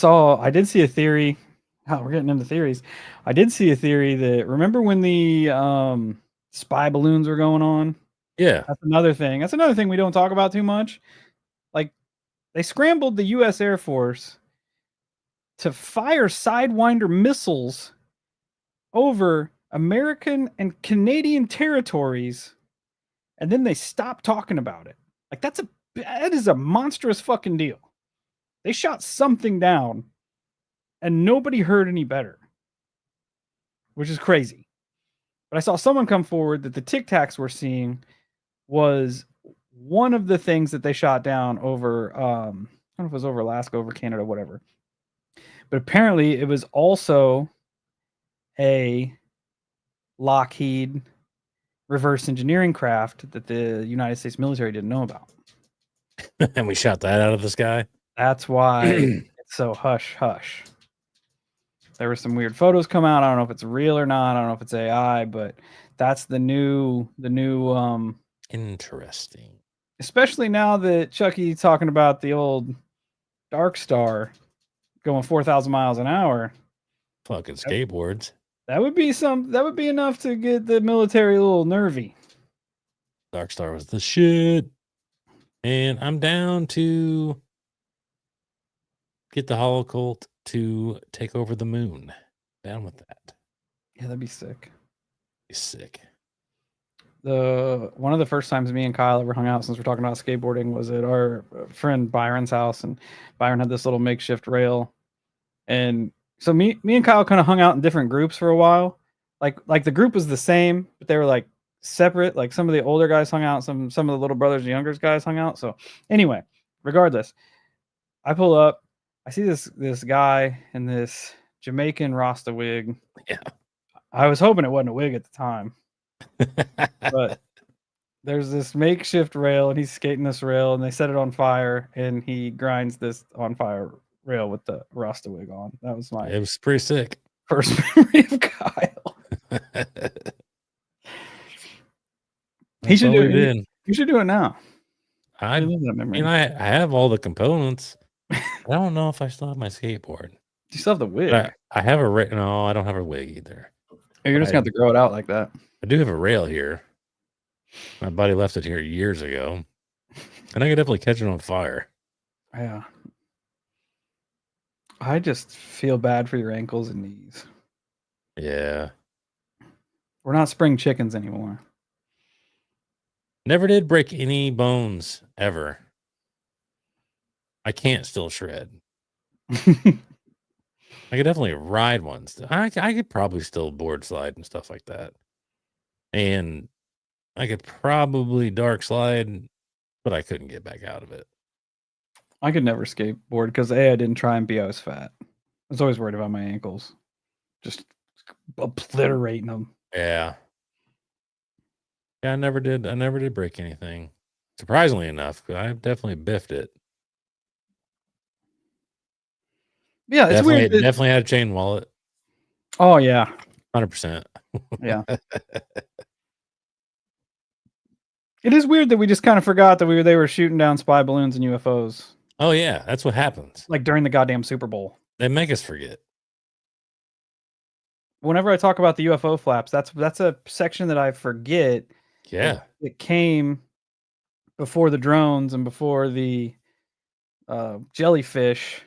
did see a theory. Oh, we're getting into theories. I did see a theory that remember when the spy balloons were going on? Yeah. That's another thing. That's another thing we don't talk about too much. Like they scrambled the US Air Force to fire Sidewinder missiles over American and Canadian territories, and then they stopped talking about it. Like that is a monstrous fucking deal. They shot something down and nobody heard any better, which is crazy. But I saw someone come forward that the Tic Tacs we're seeing was one of the things that they shot down over, I don't know if it was over Alaska, over Canada, whatever. But apparently it was also a Lockheed reverse engineering craft that the United States military didn't know about. And we shot that out of the sky. That's why it's so hush hush. There were some weird photos come out. I don't know if it's real or not. I don't know if it's AI, but that's the new Interesting. Especially now that Chucky's talking about the old Dark Star going 4,000 miles an hour. Fucking skateboards. That would be enough to get the military a little nervy. Dark Star was the shit. And I'm down to get the Holocult to take over the moon. Down with that. Yeah, that'd be sick. Be sick. One of the first times me and Kyle ever hung out since we're talking about skateboarding was at our friend Byron's house, and Byron had this little makeshift rail. And so me and Kyle kind of hung out in different groups for a while. Like the group was the same, but they were like separate. Like some of the older guys hung out, some of the little brothers and younger guys hung out. So anyway, regardless, I pull up, I see this guy in this Jamaican Rasta wig. Yeah. I was hoping it wasn't a wig at the time. But there's this makeshift rail and he's skating this rail and they set it on fire and he grinds this on fire rail with the Rasta wig on. That was It was pretty sick. first memory of Kyle. He should do it. You should do it now. I love that memory. mean, I have all the components. I don't know if I still have my skateboard. You still have the wig. I have a no, I don't have a wig either. You're just going to have to grow it out like that. I do have a rail here. My buddy left it here years ago. And I could definitely catch it on fire. Yeah. I just feel bad for your ankles and knees. Yeah. We're not spring chickens anymore. Never did break any bones ever. I can't still shred. I could definitely ride ones. I could probably still board slide and stuff like that. And I could probably dark slide, but I couldn't get back out of it. I could never skateboard because I didn't try and be I was fat. I was always worried about my ankles. Just obliterating them. Yeah. Yeah, I never did break anything. Surprisingly enough, I definitely biffed it. Yeah, it's definitely, weird. Definitely had a chain wallet. Oh yeah, 100%. Yeah. It is weird that we just kind of forgot that they were shooting down spy balloons and UFOs. Oh yeah, that's what happens. Like during the goddamn Super Bowl. They make us forget. Whenever I talk about the UFO flaps, that's a section that I forget. Yeah. It came before the drones and before the jellyfish.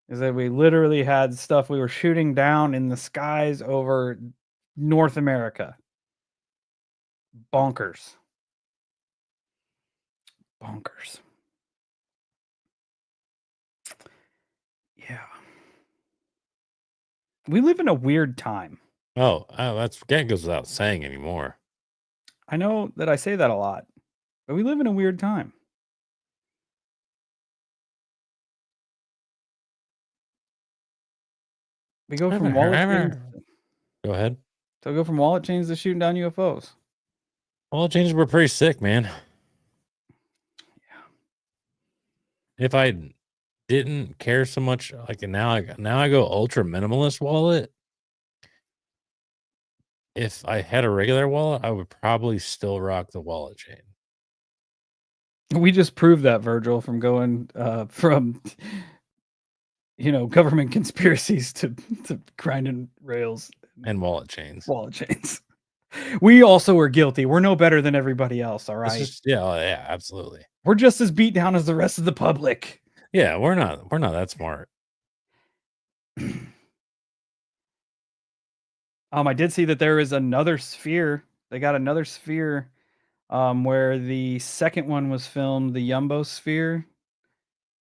Is that we literally had stuff we were shooting down in the skies over North America. Bonkers. Bonkers. Yeah. We live in a weird time. Oh, that goes without saying anymore. I know that I say that a lot, but we live in a weird time. We go from wallet chains. Go ahead. So go from wallet chains to shooting down UFOs. Well, changes were pretty sick, man. Yeah. If I didn't care so much, like now I go ultra minimalist wallet. If I had a regular wallet, I would probably still rock the wallet chain. We just proved that, Virgil, from going from government conspiracies to grinding rails And wallet chains. wallet chains. We also are guilty. We're no better than everybody else, all It's right? just yeah, absolutely. We're just as beat down as the rest of the public. Yeah, we're not that smart. I did see that there is another sphere. They got another sphere where the second one was filmed, the Yumbo sphere.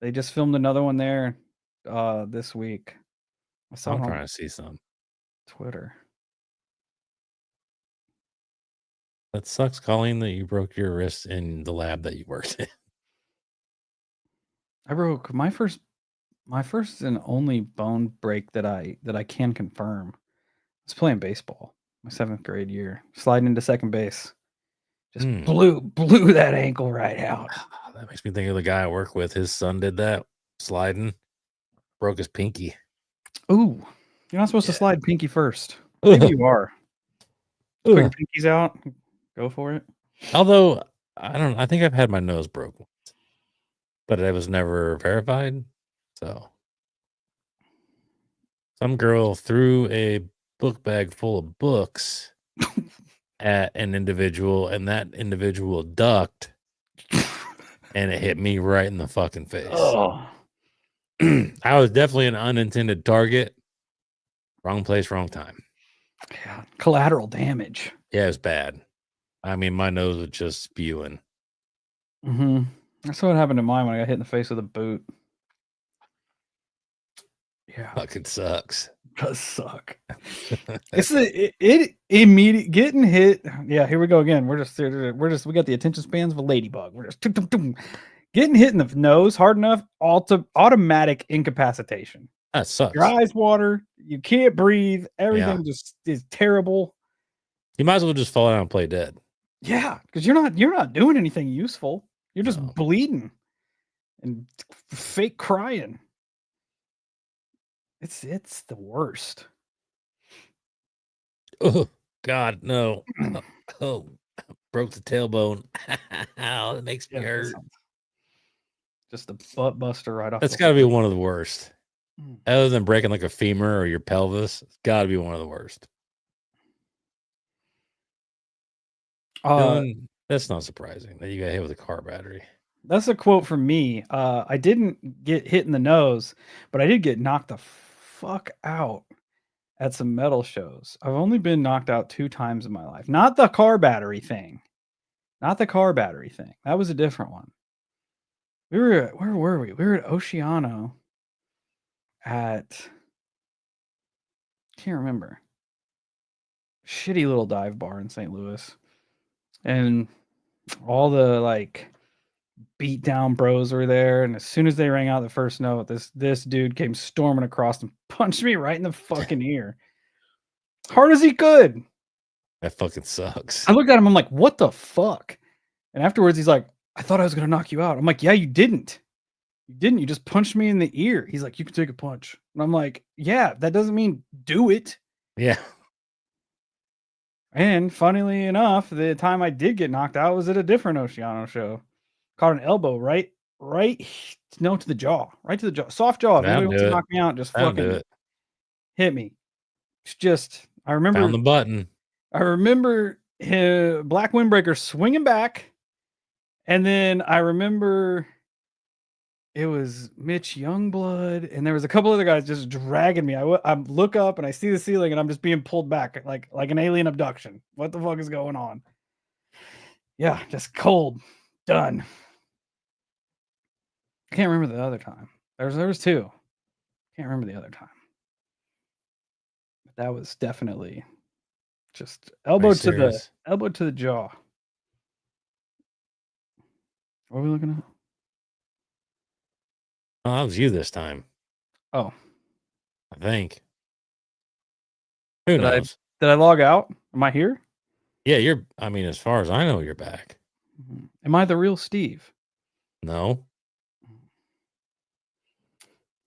They just filmed another one there this week. I saw I'm it on trying to see some. Twitter. That sucks, Colleen, that you broke your wrist in the lab that you worked in. I broke my first and only bone break that I can confirm. I was playing baseball my 7th grade year, sliding into second base. Just blew that ankle right out. That makes me think of the guy I work with. His son did that sliding, broke his pinky. Ooh, you're not supposed to slide pinky first. Maybe you are. Put your pinkies out. Go for it. Although I think I've had my nose broken, but it was never verified. So some girl threw a book bag full of books at an individual, and that individual ducked, and it hit me right in the fucking face. Oh. I was definitely an unintended target. Wrong place, wrong time. Yeah, collateral damage. Yeah, it was bad. I mean, my nose was just spewing. Mm-hmm. That's what happened to mine when I got hit in the face with a boot. Yeah, Fucking sucks. It does suck. It immediate getting hit. Yeah, here we go again. We got the attention spans of a ladybug. We're just getting hit in the nose hard enough. Automatic incapacitation. That sucks. Your eyes water. You can't breathe. Everything just is terrible. You might as well just fall down and play dead. Yeah, because you're not doing anything useful. You're just bleeding and fake crying. It's the worst. Oh God, no! Oh, broke the tailbone. Oh, it makes me hurt. Just a butt buster right off. That's got to be one of the worst. Other than breaking like a femur or your pelvis, it's got to be one of the worst. Dylan, that's not surprising that you got hit with a car battery. That's a quote from me. I didn't get hit in the nose, but I did get knocked the fuck out at some metal shows. I've only been knocked out 2 times in my life. Not the car battery thing. That was a different one. Where were we? We were at Oceano at can't remember. Shitty little dive bar in St. Louis. And all the beat down bros were there, and as soon as they rang out the first note, this dude came storming across and punched me right in the fucking ear. Hard as he could. That fucking sucks. I looked at him, I'm like, what the fuck? And afterwards he's like, I thought I was gonna knock you out. I'm like, yeah, you didn't. You just punched me in the ear. He's like, you can take a punch. And I'm like, yeah, that doesn't mean do it. Yeah. And funnily enough, the time I did get knocked out was at a different Oceano show. Caught an elbow right right, no, to the jaw, right to the jaw, soft jaw. If That'll anybody wants do to it. knock me out, just That'll do fucking it. hit me. It's just, I Found remember, the button. Black Windbreaker swinging back, and then I remember it was Mitch Youngblood, and there was a couple other guys just dragging me. I look up and I see the ceiling, and I'm just being pulled back like an alien abduction. What the fuck is going on? Yeah, just cold, done. I can't remember the other time. There was two. Can't remember the other time. But that was definitely just Are you elbow serious? to the jaw. What are we looking at? Oh, that was you this time. Oh, I think. Who did I knows? did I log out? Am I here? Yeah, I mean, as far as I know, you're back. Am I the real Steve? No.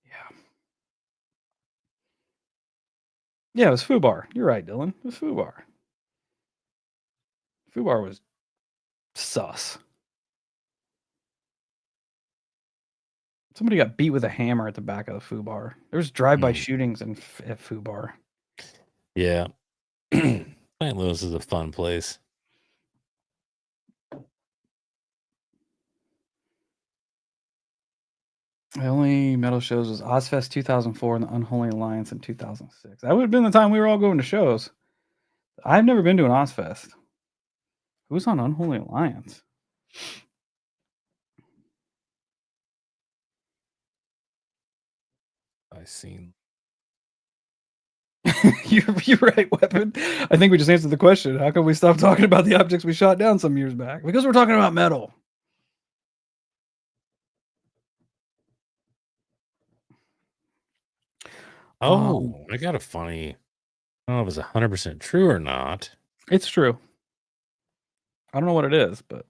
Yeah. Yeah, it was Fubar. You're right, Dylan. It was Fubar. Fubar was sus. Somebody got beat with a hammer at the back of the Fubar. There was drive-by shootings at Fubar. Yeah. St. Louis is a fun place. The only metal shows was Ozfest 2004 and the Unholy Alliance in 2006. That would have been the time we were all going to shows. I've never been to an Ozfest. Who's on Unholy Alliance? I seen. You're right, Weapon. I think we just answered the question. How come we stopped talking about the objects we shot down some years back? Because we're talking about metal. Oh, I got a funny. I don't know if it's 100% true or not. It's true. I don't know what it is, but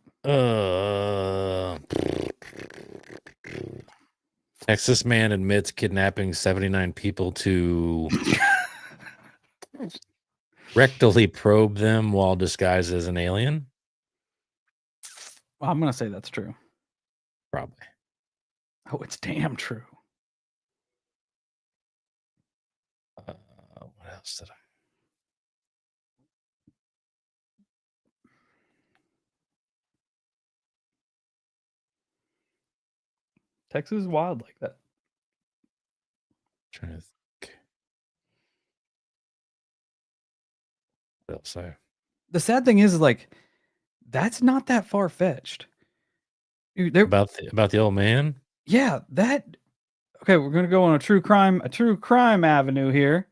Texas man admits kidnapping 79 people to rectally probe them while disguised as an alien. I'm gonna say that's true. Probably. Oh, it's damn true. What else did I? Texas is wild like that. Trying to think. What else I? The sad thing is, like, that's not that far fetched. About the old man? Yeah, that. Okay, we're gonna go on a true crime avenue here.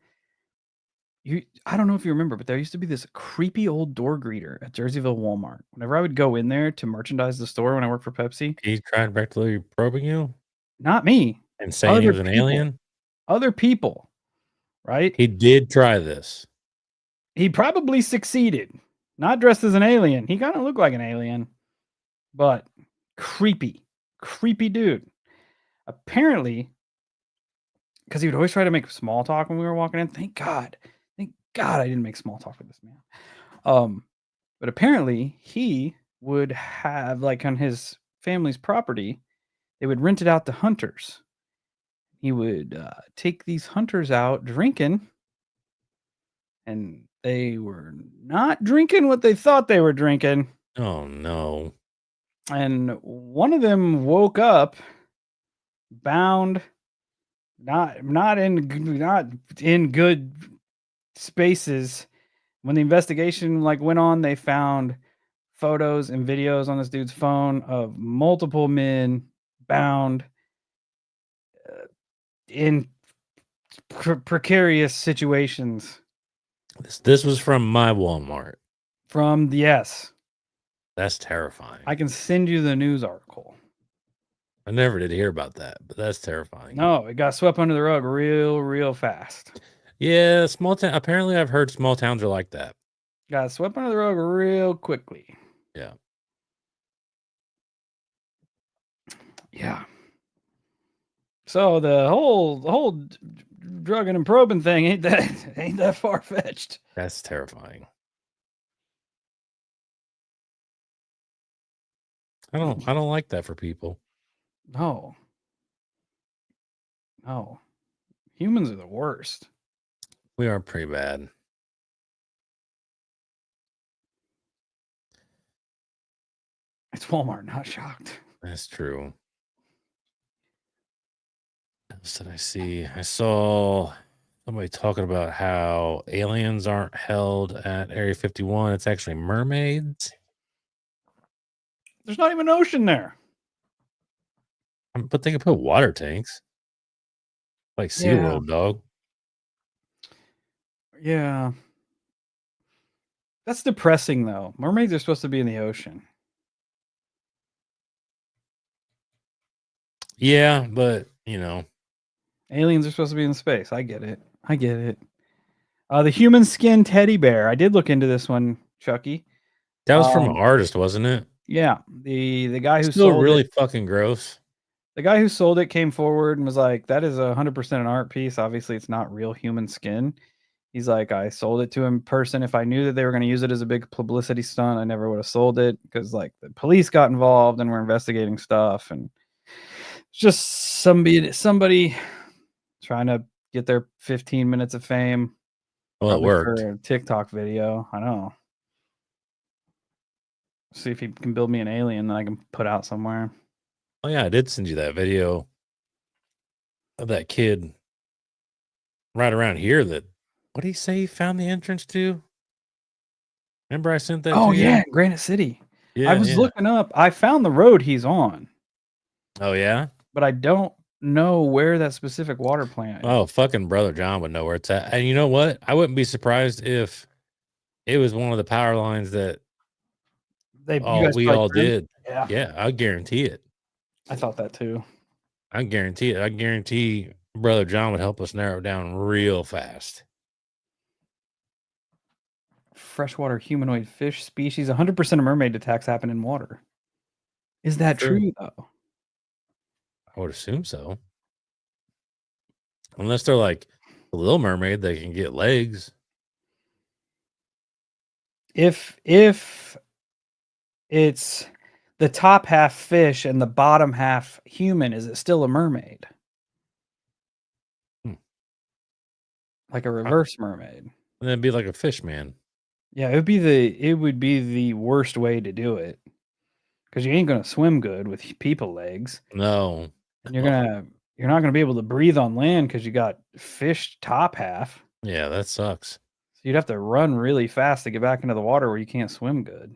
I don't know if you remember, but there used to be this creepy old door greeter at Jerseyville Walmart. Whenever I would go in there to merchandise the store when I worked for Pepsi, He tried rectally probing you not me, and saying he was an alien? other people, right? He did try this. He probably succeeded. Not dressed as an alien. He kind of looked like an alien, but creepy dude. Apparently, because he would always try to make small talk when we were walking in. Thank God I didn't make small talk with this man. But apparently he would have, like, on his family's property, they would rent it out to hunters. He would take these hunters out drinking, and they were not drinking what they thought they were drinking. Oh no. And one of them woke up bound, not in good spaces. When the investigation went on, they found photos and videos on this dude's phone of multiple men bound in precarious situations. This was from my Walmart. Yes. That's terrifying. I can send you the news article. I never did hear about that, but that's terrifying. No, it got swept under the rug real fast. Yeah, small town. Apparently, I've heard small towns are like that. Got swept under the rug real quickly. Yeah. Yeah. So the whole drugging and probing thing ain't that far fetched. That's terrifying. I don't like that for people. No. No. Humans are the worst. We are pretty bad. It's Walmart, not shocked. That's true. What else did I see? I saw somebody talking about how aliens aren't held at Area 51. It's actually mermaids. There's not even an ocean there. But they can put water tanks. Like Yeah. SeaWorld, dog. Yeah. That's depressing, though. Mermaids are supposed to be in the ocean. Yeah, but Aliens are supposed to be in space. I get it. I get it. The human skin teddy bear. I did look into this one, Chucky. that was from an artist, wasn't it? Yeah, the guy who Still sold really it. fucking gross. The guy who sold it came forward and was like, "That is 100% an art piece. Obviously, it's not real human skin." He's like, "I sold it to in person. If I knew that they were going to use it as a big publicity stunt, I never would have sold it because like the police got involved and were investigating stuff, and it's just somebody trying to get their 15 minutes of fame, Well, it probably worked. for a TikTok video. I know. See if he can build me an alien that I can put out somewhere." Oh yeah, I did send you that video of that kid right around here. What did he say he found the entrance to? Remember I sent that Oh to yeah, you? Granite City. I Yeah, was yeah. looking up. I found the road he's on, Oh yeah. but I don't know where that specific water plant is. Oh, fucking brother John would know where it's at. And you know what? I wouldn't be surprised if it was one of the power lines that You guys we probably all trimmed? did. Yeah, Yeah, I guarantee it. I thought that too. I guarantee it. I guarantee brother John would help us narrow it down real fast. Freshwater humanoid fish species. 100% of mermaid attacks happen in water. Is that True. true though? I would assume so. Unless they're like a little mermaid, they can get legs. If it's the top half fish and the bottom half human, is it still a mermaid? Hmm. Like a I- reverse mermaid? And then it'd be like a fish man. Yeah, it would be the worst way to do it because you ain't gonna swim good with people legs, No. and you're not gonna be able to breathe on land because you got fish top half. Yeah, that sucks. So you'd have to run really fast to get back into the water where you can't swim good.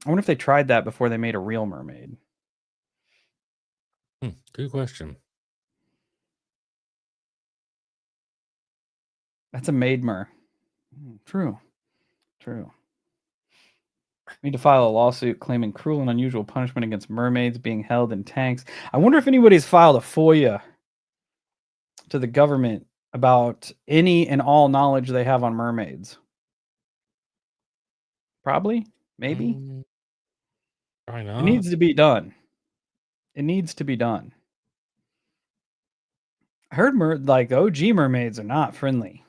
I wonder if they tried that before they made a real mermaid. Good question. That's a maid mer. True. True. Need to file a lawsuit claiming cruel and unusual punishment against mermaids being held in tanks. I wonder if anybody's filed a FOIA to the government about any and all knowledge they have on mermaids. Probably, maybe. Mm, probably It not. needs to be done. It needs to be done. I heard like OG mermaids are not friendly.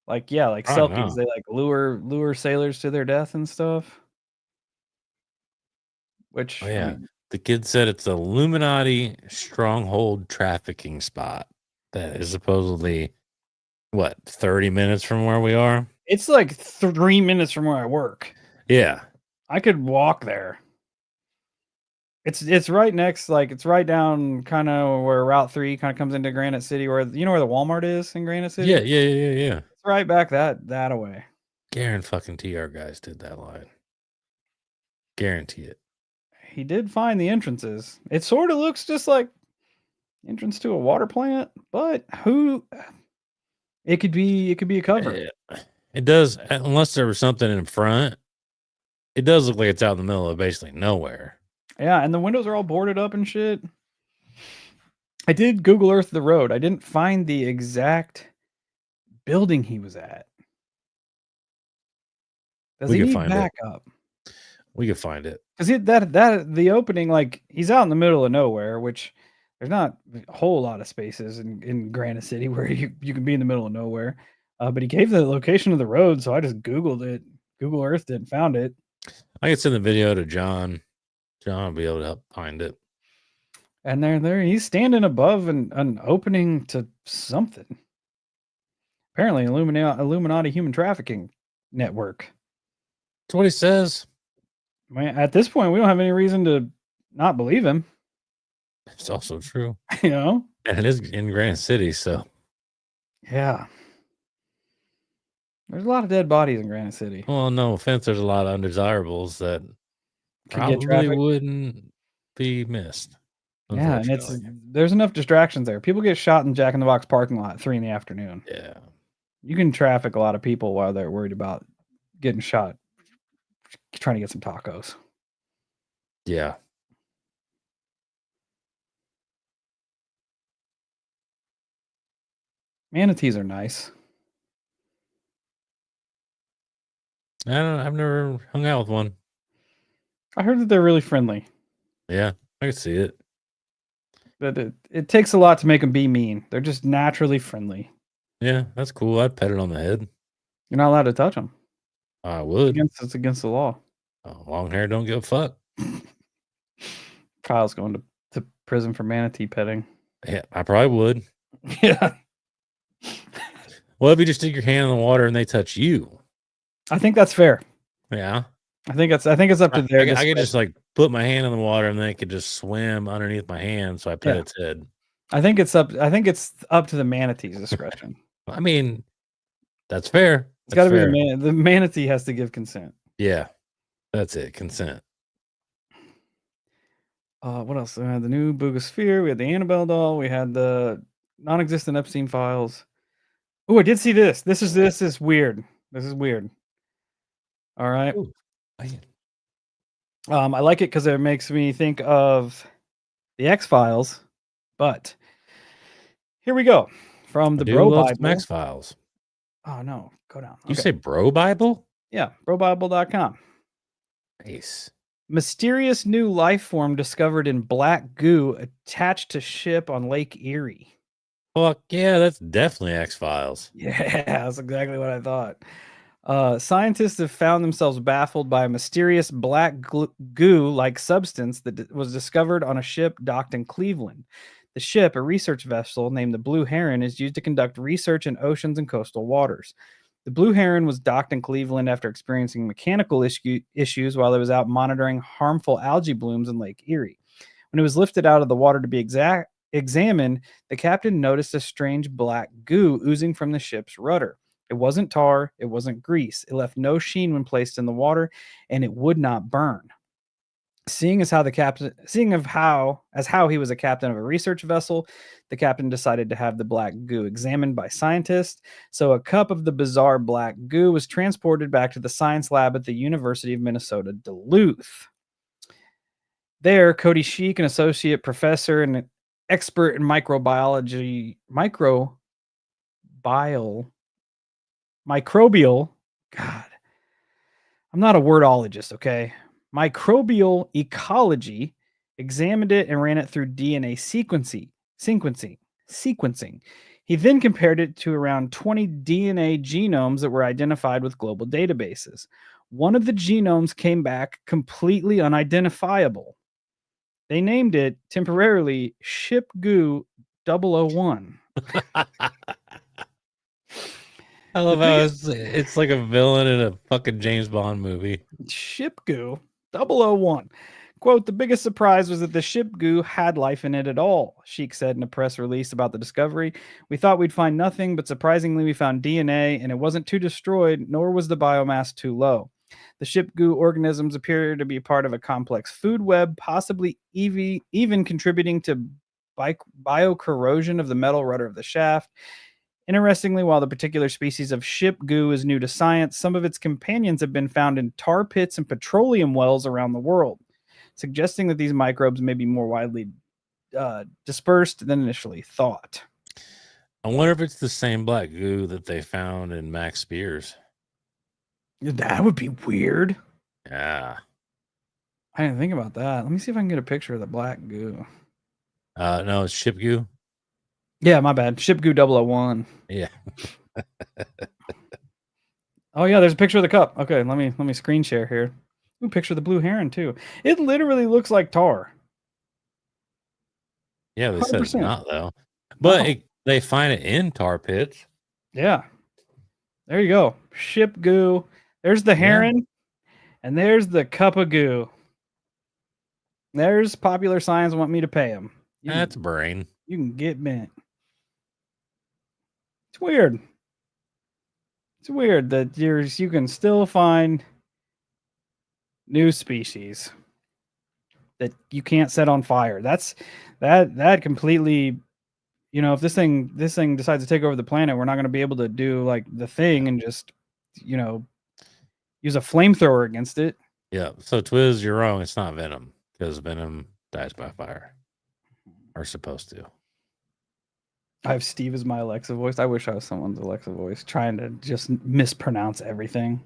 Like yeah, like Probably selkies, not. they like lure sailors to their death and stuff. Oh Which I yeah. mean, The kid said it's a Illuminati stronghold trafficking spot that is supposedly 30 minutes from where we are? it's like 3 minutes from where I work. Yeah. I could walk there. It's right next, like it's right down kind of where Route 3 kind of comes into Granite City, where you know where the Walmart is in Granite City. Yeah, yeah, yeah, yeah. It's right back that away. Garen fucking TR guys did that line. Guarantee it. He did find the entrances. It sort of looks just like entrance to a water plant, but it could be a cover. It does, unless there was something in front. It does look like it's out in the middle of basically nowhere. Yeah, and the windows are all boarded up and shit. I did Google Earth the road. I didn't find the exact building he was at. Does We he could need find it. backup? We could find it. Because that the opening, like he's out in the middle of nowhere, which there's not a whole lot of spaces in Granite City where you can be in the middle of nowhere. But he gave the location of the road, so I just Googled it, Google Earthed it, and found it. I could send the video to John John will be able to help find it. And he's standing above an opening to something. Apparently, Illuminati human trafficking network. That's what he says. Man, at this point, we don't have any reason to not believe him. It's also true. You know? And it is in Granite City, so. Yeah. There's a lot of dead bodies in Granite City. Well, no offense, there's a lot of undesirables that Could get probably trafficked. wouldn't be missed. Yeah, and there's enough distractions there. People get shot in Jack in the Box parking lot at 3 PM. Yeah. You can traffic a lot of people while they're worried about getting shot trying to get some tacos. Yeah. Manatees are nice. I've never hung out with one. I heard that they're really friendly. Yeah, I can see it. But it takes a lot to make them be mean. They're just naturally friendly. Yeah, that's cool. I'd pet it on the head. You're not allowed to touch them. I would. It's against the law. Long hair don't give a fuck. Kyle's going to prison for manatee petting. Yeah, I probably would. Yeah. Well, if you just stick your hand in the water and they touch you. I think that's fair. Yeah. I think it's up to their I could just like put my hand in the water and then it could just swim underneath my hand, so I pet its head. I think it's up to the manatee's discretion. I mean, that's fair. It's got to be the manatee has to give consent. Yeah. That's it. Consent. What else? We had the new Boogosphere. We had the Annabelle doll. We had the non-existent Epstein files. Oh, I did see this. This is weird. This is weird. All right. Ooh, I like it because it makes me think of the X-Files. But here we go from the Bro Bible. X-Files. Oh no, go down. You say Bro Bible? Yeah, brobible.com. Nice. Mysterious new life form discovered in black goo attached to ship on Lake Erie. Fuck yeah, that's definitely X-Files. Yeah, that's exactly what I thought. Scientists have found themselves baffled by a mysterious black goo-like substance that was discovered on a ship docked in Cleveland. The ship, a research vessel named the Blue Heron, is used to conduct research in oceans and coastal waters. The Blue Heron was docked in Cleveland after experiencing mechanical issues while it was out monitoring harmful algae blooms in Lake Erie. When it was lifted out of the water to be examined, the captain noticed a strange black goo oozing from the ship's rudder. It wasn't tar, it wasn't grease. It left no sheen when placed in the water, and it would not burn. Seeing as how he was a captain of a research vessel, the captain decided to have the black goo examined by scientists. So a cup of the bizarre black goo was transported back to the science lab at the University of Minnesota, Duluth. There, Cody Sheik, an associate professor and an expert in microbial, God, I'm not a wordologist, okay? Microbial ecology, examined it and ran it through DNA sequencing. He then compared it to around 20 DNA genomes that were identified with global databases. One of the genomes came back completely unidentifiable. They named it temporarily ShipGoo 001. I love how it's like a villain in a fucking James Bond movie. ShipGoo 001. Quote, the biggest surprise was that the ShipGoo had life in it at all, Sheik said in a press release about the discovery. We thought we'd find nothing, but surprisingly we found DNA, and it wasn't too destroyed, nor was the biomass too low. The ShipGoo organisms appear to be part of a complex food web, possibly even contributing to biocorrosion of the metal rudder of the shaft. Interestingly, while the particular species of ship goo is new to science, some of its companions have been found in tar pits and petroleum wells around the world, suggesting that these microbes may be more widely dispersed than initially thought. I wonder if it's the same black goo that they found in Max Spears. That would be weird. Yeah. I didn't think about that. Let me see if I can get a picture of the black goo. No, it's ship goo. Yeah, my bad. ShipGoo 001. Yeah. Oh yeah, there's a picture of the cup. Okay, let me screen share here. Ooh, picture the blue heron too. It literally looks like tar. Yeah, they said it's 100%. not though. But No. they find it in tar pits. Yeah. There you go. Ship goo. There's the Yeah. heron, and there's the cup of goo. There's Popular Science want me to pay them. That's brain. You can get bent. It's weird. It's weird that you can still find new species that you can't set on fire. That completely, if this thing decides to take over the planet, we're not going to be able to do like the thing and just, use a flamethrower against it. Yeah. So Twiz, you're wrong. It's not venom because venom dies by fire. Or supposed to. I have Steve as my Alexa voice. I wish I was someone's Alexa voice, trying to just mispronounce everything.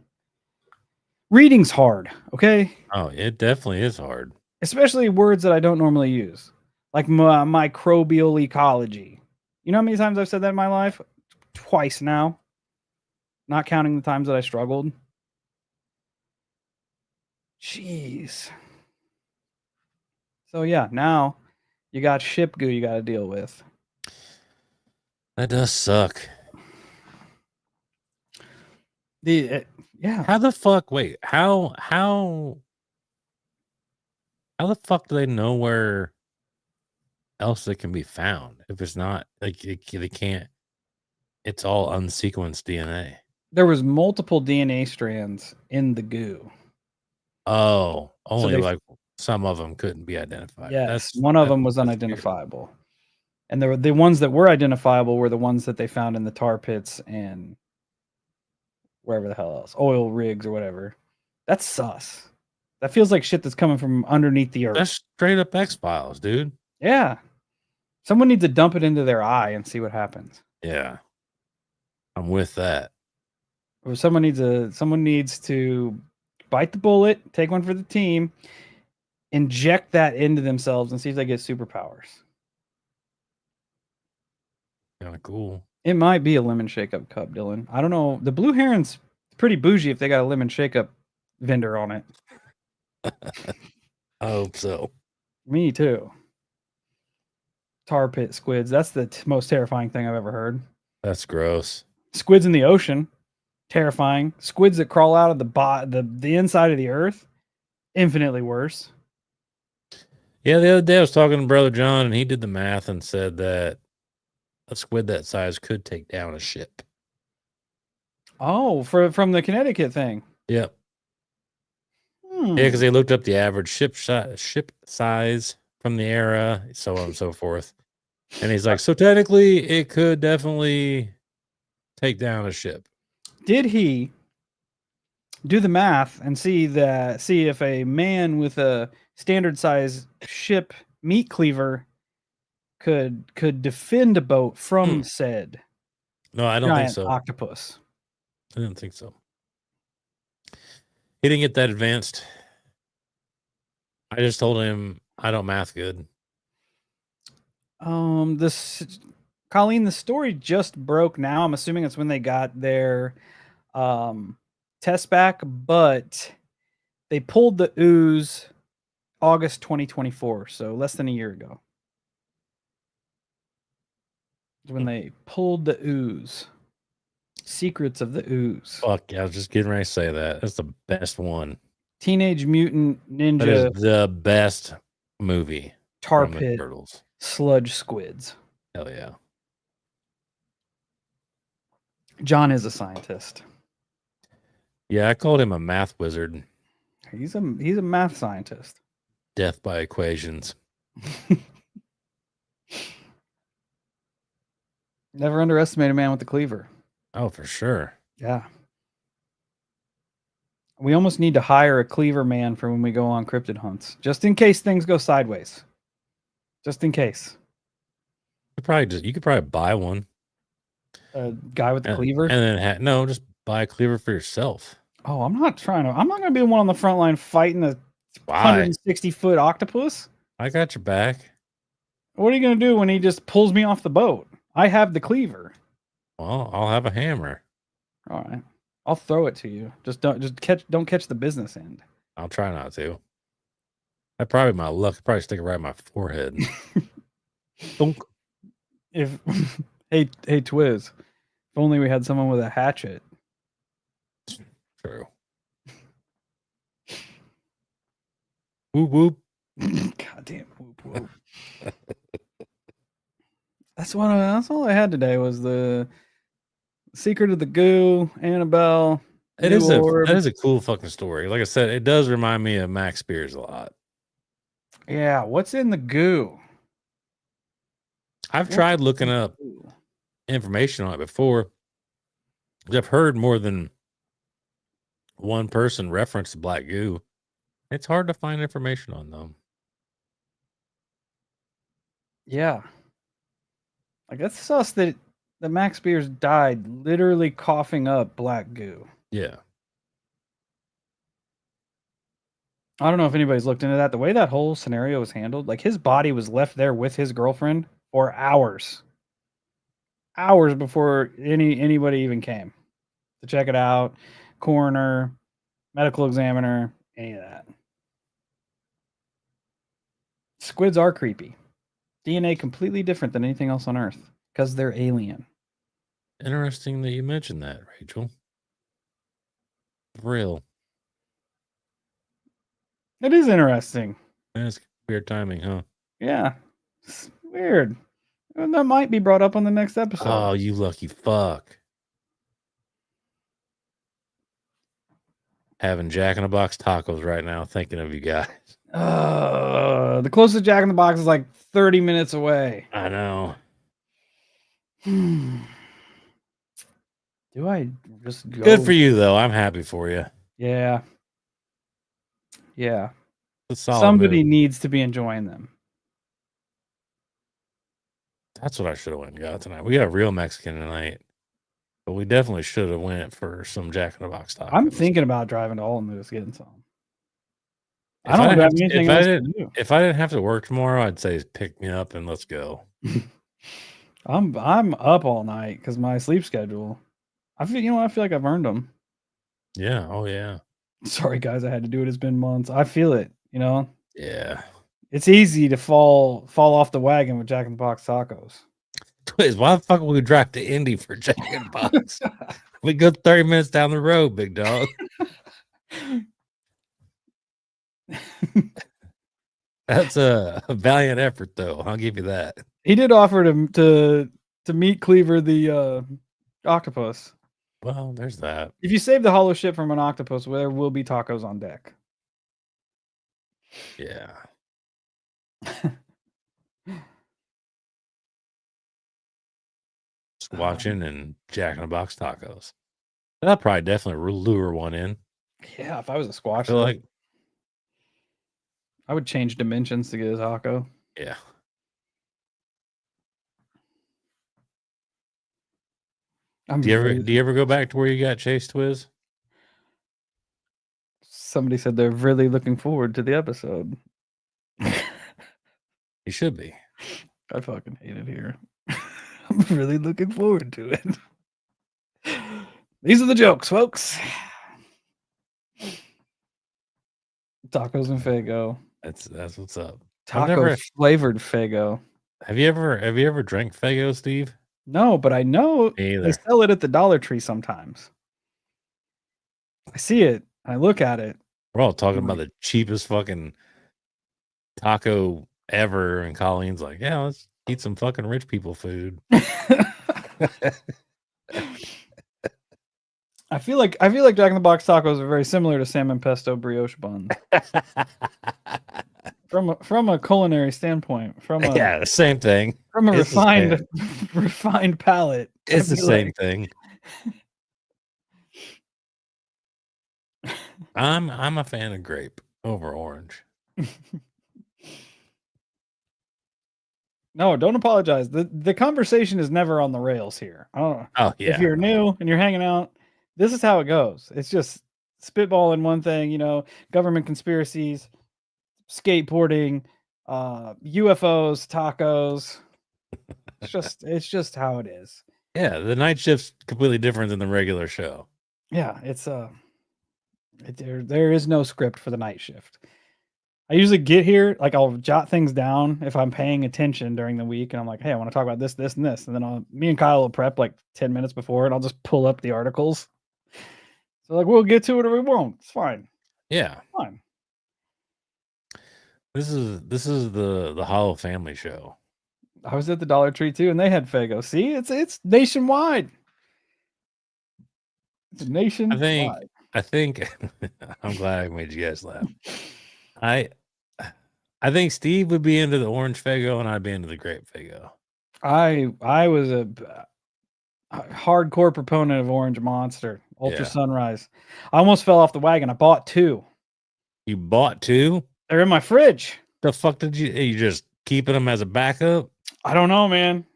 Reading's hard, okay? Oh, it definitely is hard. Especially words that I don't normally use, like microbial ecology. You know how many times I've said that in my life? Twice now, not counting the times that I struggled. Jeez. So yeah, now you got ship goo you got to deal with. That does suck. Yeah. How the fuck? Wait, how the fuck do they know where else it can be found if it's not like they can't? It's all unsequenced DNA. There was multiple DNA strands in the goo. Oh, only they- like some of them couldn't be identified. Yes, one of them was that's unidentifiable. And the ones that were identifiable were the ones that they found in the tar pits and wherever the hell else, oil rigs or whatever. That's sus. That feels like shit that's coming from underneath the earth. That's straight up X-Files, dude. Yeah. Someone needs to dump it into their eye and see what happens. Yeah. I'm with that. Or someone needs to bite the bullet, take one for the team, inject that into themselves and see if they get superpowers. Kind of cool. It might be a lemon shake-up cup, Dylan. I don't know. The Blue Heron's pretty bougie if they got a lemon shake-up vendor on it. I hope so. Me too. Tar pit squids. That's the most terrifying thing I've ever heard. That's gross. Squids in the ocean, terrifying. Squids that crawl out of the inside of the earth, infinitely worse. Yeah, the other day I was talking to Brother John, and he did the math and said that a squid that size could take down a ship. Oh, from the Connecticut thing. Yep. Yeah, because they looked up the average ship size from the era, so on and so forth. And he's like, so technically, it could definitely take down a ship. Did he do the math and see if a man with a standard size ship meat cleaver could defend a boat from said No, I don't think so. Octopus. I didn't think so. He didn't get that advanced. I just told him I don't math good. Colleen, the story just broke now. I'm assuming it's when they got their test back, but they pulled the ooze August 2024, so less than a year ago. When they pulled the ooze. Secrets of the Ooze. Fuck, I was just getting ready to say that. That's the best one. Teenage Mutant Ninja. That is the best movie. Tar from the Pit Turtles. Sludge Squids. Hell yeah. John is a scientist. Yeah, I called him a math wizard. He's a math scientist. Death by equations. Never underestimate a man with a cleaver. Oh, for sure. Yeah. We almost need to hire a cleaver man for when we go on cryptid hunts, just in case things go sideways. Just in case. You could probably buy one. A guy with the cleaver? And then just buy a cleaver for yourself. Oh, I'm not going to be the one on the front line fighting a 160-foot octopus. I got your back. What are you going to do when he just pulls me off the boat? I have the cleaver. Well, I'll have a hammer. All right. I'll throw it to you. Don't catch the business end. I'll try not to. That probably my luck. Probably stick it right in my forehead. Thunk. If hey Twiz, if only we had someone with a hatchet. True. Whoop whoop. Goddamn whoop whoop. That's all I had today was the Secret of the Goo, Annabelle, That New Orb. is a cool fucking story. Like I said, it does remind me of Max Spears a lot. Yeah, what's in the goo? I've What's tried in looking the up goo? information on it before. I've heard more than one person reference the black goo. It's hard to find information on them. Yeah. Like that's sus that Max Spears died literally coughing up black goo. Yeah. I don't know if anybody's looked into that. The way that whole scenario was handled, like his body was left there with his girlfriend for hours. Hours before anybody even came to check it out. Coroner, medical examiner, any of that. Squids are creepy. DNA completely different than anything else on Earth because they're alien. Interesting that you mentioned that, Rachel. Real. It is interesting. That's weird timing, huh? Yeah. It's weird. That might be brought up on the next episode. Oh, you lucky fuck. Having Jack in the Box tacos right now, thinking of you guys. The closest Jack in the Box is like 30 minutes away. I know. Do I just go? Good for you, though. I'm happy for you. Yeah. Yeah. It's a solid Somebody move. needs to be enjoying them. That's what I should have went and got tonight. We got real Mexican tonight, but we definitely should have went for some Jack in the Box tacos. I'm thinking about driving to Alton to getting some. If I don't didn't have have to- anything if else I to didn't, do. if I didn't have to work tomorrow, I'd say pick me up and let's go. I'm up all night because my sleep schedule. I feel like I've earned them. Yeah. Oh yeah. Sorry guys, I had to do it. It's been months. I feel it. Yeah. It's easy to fall off the wagon with Jack in the Box tacos. Twiz, why the fuck would we drive to Indy for Jack in the Box? We go 30 minutes down the road, big dog. That's a valiant effort, though. I'll give you that. He did offer to meet Cleaver the octopus. Well, there's that. If you save the hollow ship from an octopus, there will be tacos on deck. Yeah. Just watching and Jack in the Box tacos. That'll probably definitely lure one in. Yeah, if I was a squash, I feel like, I would change dimensions to get a taco. yeah. Do you ever go back to where you got chased, Twiz? Somebody said they're really looking forward to the episode. You should be. I fucking hate it here. I'm really looking forward to it. These are the jokes, folks. Tacos and Fago. That's what's up. Taco flavored Fago. Have you ever drank Fago, Steve? No, but I know Me either. they sell it at the Dollar Tree sometimes. I see it. I look at it. We're all talking about the cheapest fucking taco ever, and Colleen's like, "Yeah, let's eat some fucking rich people food." I feel like Jack in the Box tacos are very similar to salmon pesto brioche buns. From a culinary standpoint, yeah, the same thing. From a refined palate, it's the same thing. I'm a fan of grape over orange. No, don't apologize. The conversation is never on the rails here. I don't know. Oh yeah. If you're new and you're hanging out, this is how it goes. It's just spitballing one thing, government conspiracies, skateboarding, UFOs, tacos. It's just how it is. Yeah, the night shift's completely different than the regular show. Yeah, it's There is no script for the night shift. I usually get here, like I'll jot things down if I'm paying attention during the week, and I'm like, hey, I want to talk about this, this, and this, and then me and Kyle will prep like 10 minutes before, and I'll just pull up the articles. So like we'll get to it or we won't. It's fine. Yeah. Fine. This is the Hollow Family Show. I was at the Dollar Tree too, and they had Fago. See, it's nationwide. It's nationwide. I think I'm glad I made you guys laugh. I think Steve would be into the orange Fago and I'd be into the grape Fago. I was a hardcore proponent of Orange Monster, Ultra Sunrise. I almost fell off the wagon. I bought 2. You bought 2? They're in my fridge. The fuck did you just keeping them as a backup? I don't know, man.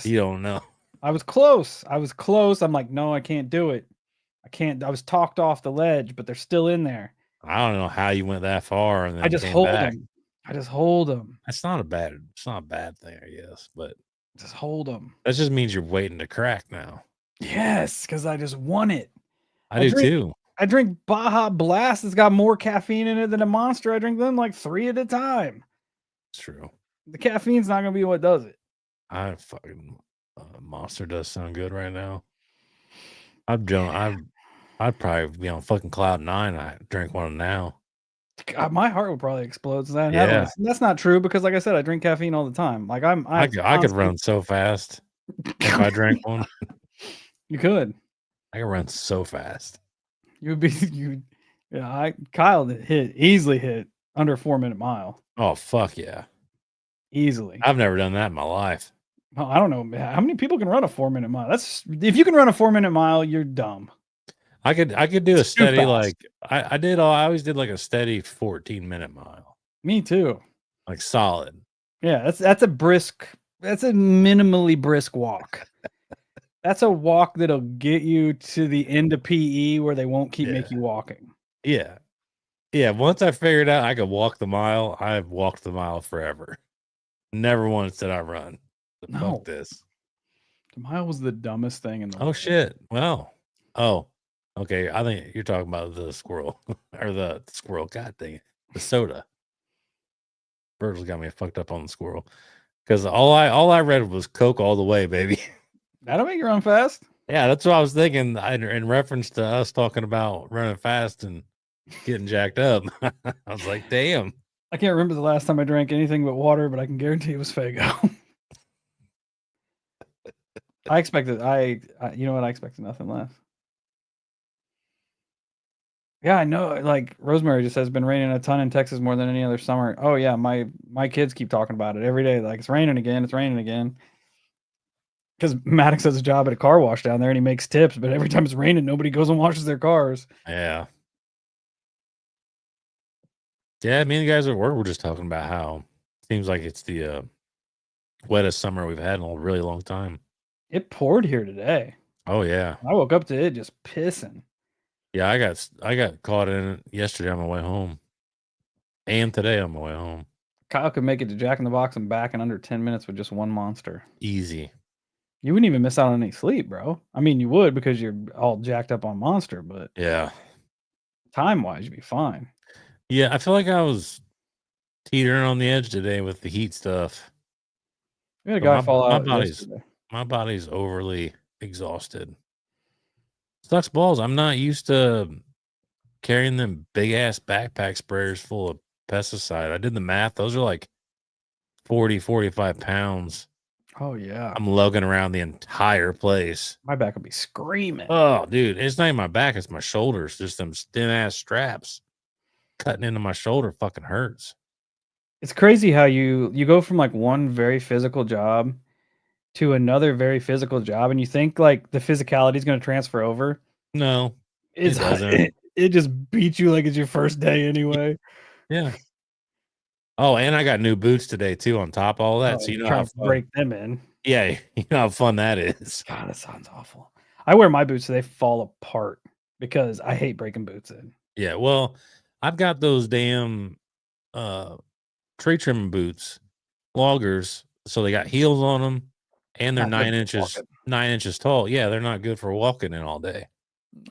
You don't know. I was close. I'm like, no, I can't do it. I can't. I was talked off the ledge, but they're still in there. I don't know how you went that far and then I just hold them. It's not a bad thing, I guess, but just hold them. That just means you're waiting to crack now. Yes, because I just want it. I do too. I drink Baja Blast. It's got more caffeine in it than a Monster. I drink them like 3 at a time. It's true. The caffeine's not gonna be what does it. I fucking Monster does sound good right now. I'd probably be on fucking cloud 9. I drink one now. God, my heart would probably explode. That's not true because, like I said, I drink caffeine all the time. Like I could run so fast if I drank one. You could. I could run so fast. Kyle easily hit under 4-minute mile. Oh fuck yeah. Easily. I've never done that in my life. Well, I don't know how many people can run a 4-minute mile. If you can run a 4-minute mile, you're dumb. I could do a steady I always did like a steady 14-minute mile. Me too. Like solid. Yeah, that's a minimally brisk walk. That's a walk that'll get you to the end of PE where they won't make you walking. Yeah. Yeah, once I figured out I could walk the mile, I've walked the mile forever. Never once did I run. Fuck this. The mile was the dumbest thing in the world. Oh shit. Well. Oh. Okay. I think you're talking about the squirrel. Or the squirrel. God dang it. The soda. Virgil's got me fucked up on the squirrel. Because all I read was Coke all the way, baby. That'll make you run fast. Yeah, that's what I was thinking in reference to us talking about running fast and getting jacked up. I was like, damn. I can't remember the last time I drank anything but water, but I can guarantee it was Fago. I expected nothing less. Yeah, I know. Like Rosemary just says, been raining a ton in Texas more than any other summer. Oh yeah, my kids keep talking about it every day. Like it's raining again. Because Maddox has a job at a car wash down there, and he makes tips. But every time it's raining, nobody goes and washes their cars. Yeah. Yeah, me and the guys at work were just talking about how it seems like it's the wettest summer we've had in a really long time. It poured here today. Oh yeah. I woke up to it just pissing. Yeah, I got caught in it yesterday on my way home. And today on my way home. Kyle could make it to Jack in the Box and back in under 10 minutes with just one Monster. Easy. You wouldn't even miss out on any sleep, bro. I mean, you would because you're all jacked up on Monster, but yeah, time-wise, you'd be fine. Yeah, I feel like I was teetering on the edge today with the heat stuff. We had a guy fall out. My body's overly exhausted. Sucks balls. I'm not used to carrying them big ass backpack sprayers full of pesticide. I did the math. Those are like 40, 45 pounds. Oh yeah. I'm lugging around the entire place. My back would be screaming. Oh, dude. It's not even my back, it's my shoulders. Just them thin ass straps cutting into my shoulder fucking hurts. It's crazy how you go from like one very physical job to another very physical job, and you think like the physicality is going to transfer over. No, it doesn't. It just beats you like it's your first day anyway. Yeah. Oh, and I got new boots today too. On top of all that, so you know how fun. Break them in. Yeah, you know how fun that is. God, that sounds awful. I wear my boots so they fall apart because I hate breaking boots in. Yeah, well, I've got those damn tree trimming boots, loggers, so they got heels on them, and they're 9 inches tall. Yeah, they're not good for walking in all day.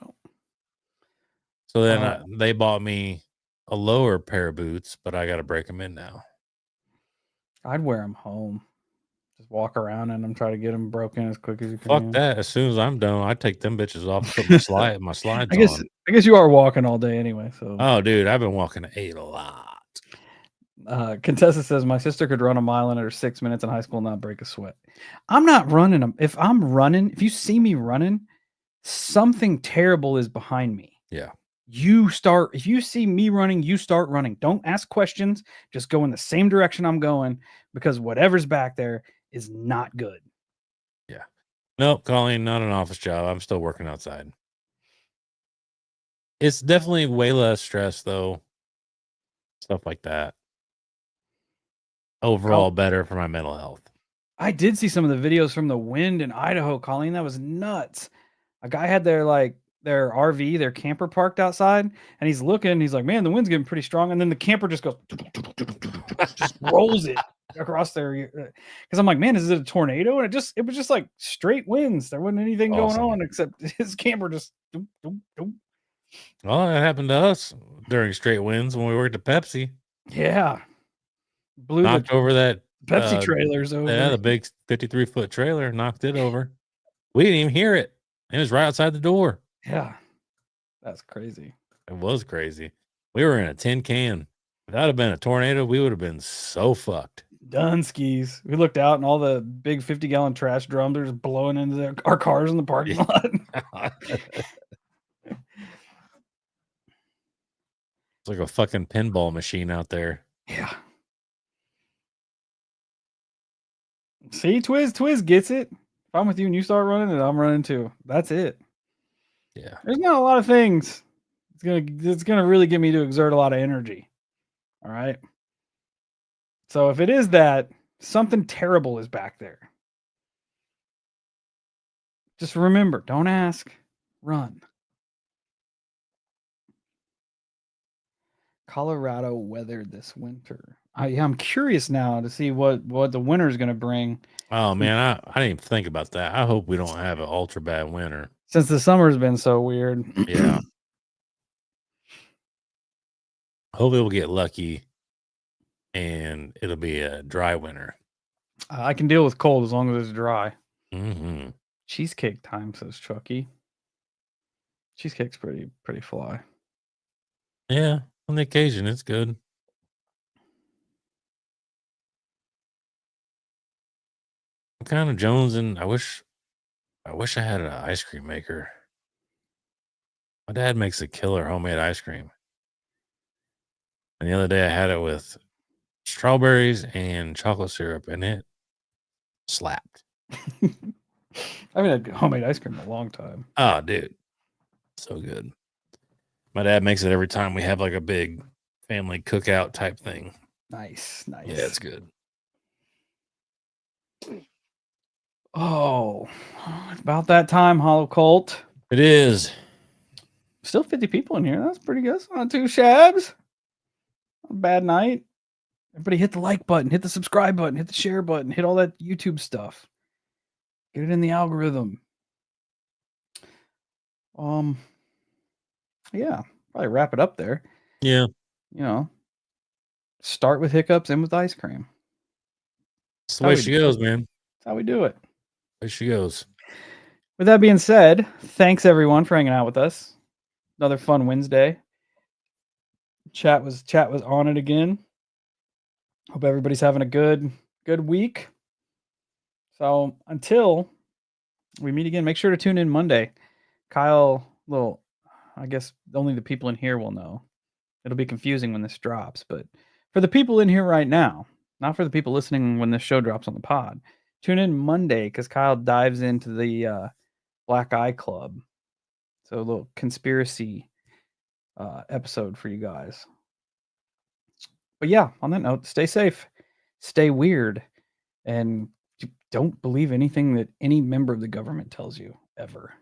No. So then they bought me a lower pair of boots, but I got to break them in now. I'd wear them home. Just walk around in them, try to get them broken as quick as you Fuck can. that. As soon as I'm done, I take them bitches off and put my slides on. I guess you are walking all day anyway. So, Oh, dude, I've been walking 8 a lot. Contessa says my sister could run a mile in under 6 minutes in high school and not break a sweat. I'm not running them. If I'm running, if you see me running, something terrible is behind me. Yeah. If you see me running, you start running. Don't ask questions. Just go in the same direction I'm going, because whatever's back there is not good. Yeah. Nope, Colleen, not an office job. I'm still working outside. It's definitely way less stress, though. Stuff like that. Overall, better for my mental health. I did see some of the videos from the wind in Idaho, Colleen. That was nuts. A guy had their RV, their camper parked outside, and he's looking. He's like, "Man, the wind's getting pretty strong." And then the camper just goes, just rolls it across there. Because I'm like, "Man, is it a tornado?" And it was just like straight winds. There wasn't anything going on except his camper just. Well, that happened to us during straight winds when we worked at Pepsi. Yeah, blew Knocked over that Pepsi trailers over. Yeah, the big 53-foot trailer knocked it over. We didn't even hear it. It was right outside the door. Yeah, that's crazy. It was crazy. We were in a tin can. If that had been a tornado, we would have been so fucked. Done skis. We looked out and all the big 50-gallon trash drums are just blowing into our cars in the parking lot. It's like a fucking pinball machine out there. Yeah. See, Twiz gets it. If I'm with you and you start running, and I'm running too. That's it. Yeah. There's not a lot of things. It's gonna really get me to exert a lot of energy. All right. So if it is that, something terrible is back there. Just remember, don't ask, run. Colorado weather this winter. I'm curious now to see what the winter is going to bring. Oh man, I didn't even think about that. I hope we don't have an ultra bad winter since the summer's been so weird. Yeah. Hopefully we'll get lucky and it'll be a dry winter. I can deal with cold as long as it's dry. Mm-hmm. Cheesecake time, says Chucky. Cheesecake's pretty fly. Yeah, on the occasion, it's good. I'm kind of jonesing. I wish I had an ice cream maker. My dad makes a killer homemade ice cream. And the other day I had it with strawberries and chocolate syrup, and it slapped. I haven't had homemade ice cream in a long time. Oh, dude. So good. My dad makes it every time we have like a big family cookout type thing. Nice. Yeah, it's good. Oh, about that time, Hollow Cult. It is. Still 50 people in here. That's pretty good. That's not too shabs. Not a bad night. Everybody hit the like button, hit the subscribe button, hit the share button, hit all that YouTube stuff. Get it in the algorithm. Yeah, probably wrap it up there. Yeah. You know, start with hiccups, end with ice cream. That's the way she goes, man. That's how we do it. There she goes. With that being said, thanks everyone for hanging out with us. Another fun Wednesday. Chat was on it again. Hope everybody's having a good week. So until we meet again, make sure to tune in Monday. Kyle, I guess only the people in here will know. It'll be confusing when this drops, but for the people in here right now, not for the people listening when this show drops on the pod, tune in Monday because Kyle dives into the Black Eye Club. So a little conspiracy episode for you guys. But yeah, on that note, stay safe, stay weird, and don't believe anything that any member of the government tells you ever.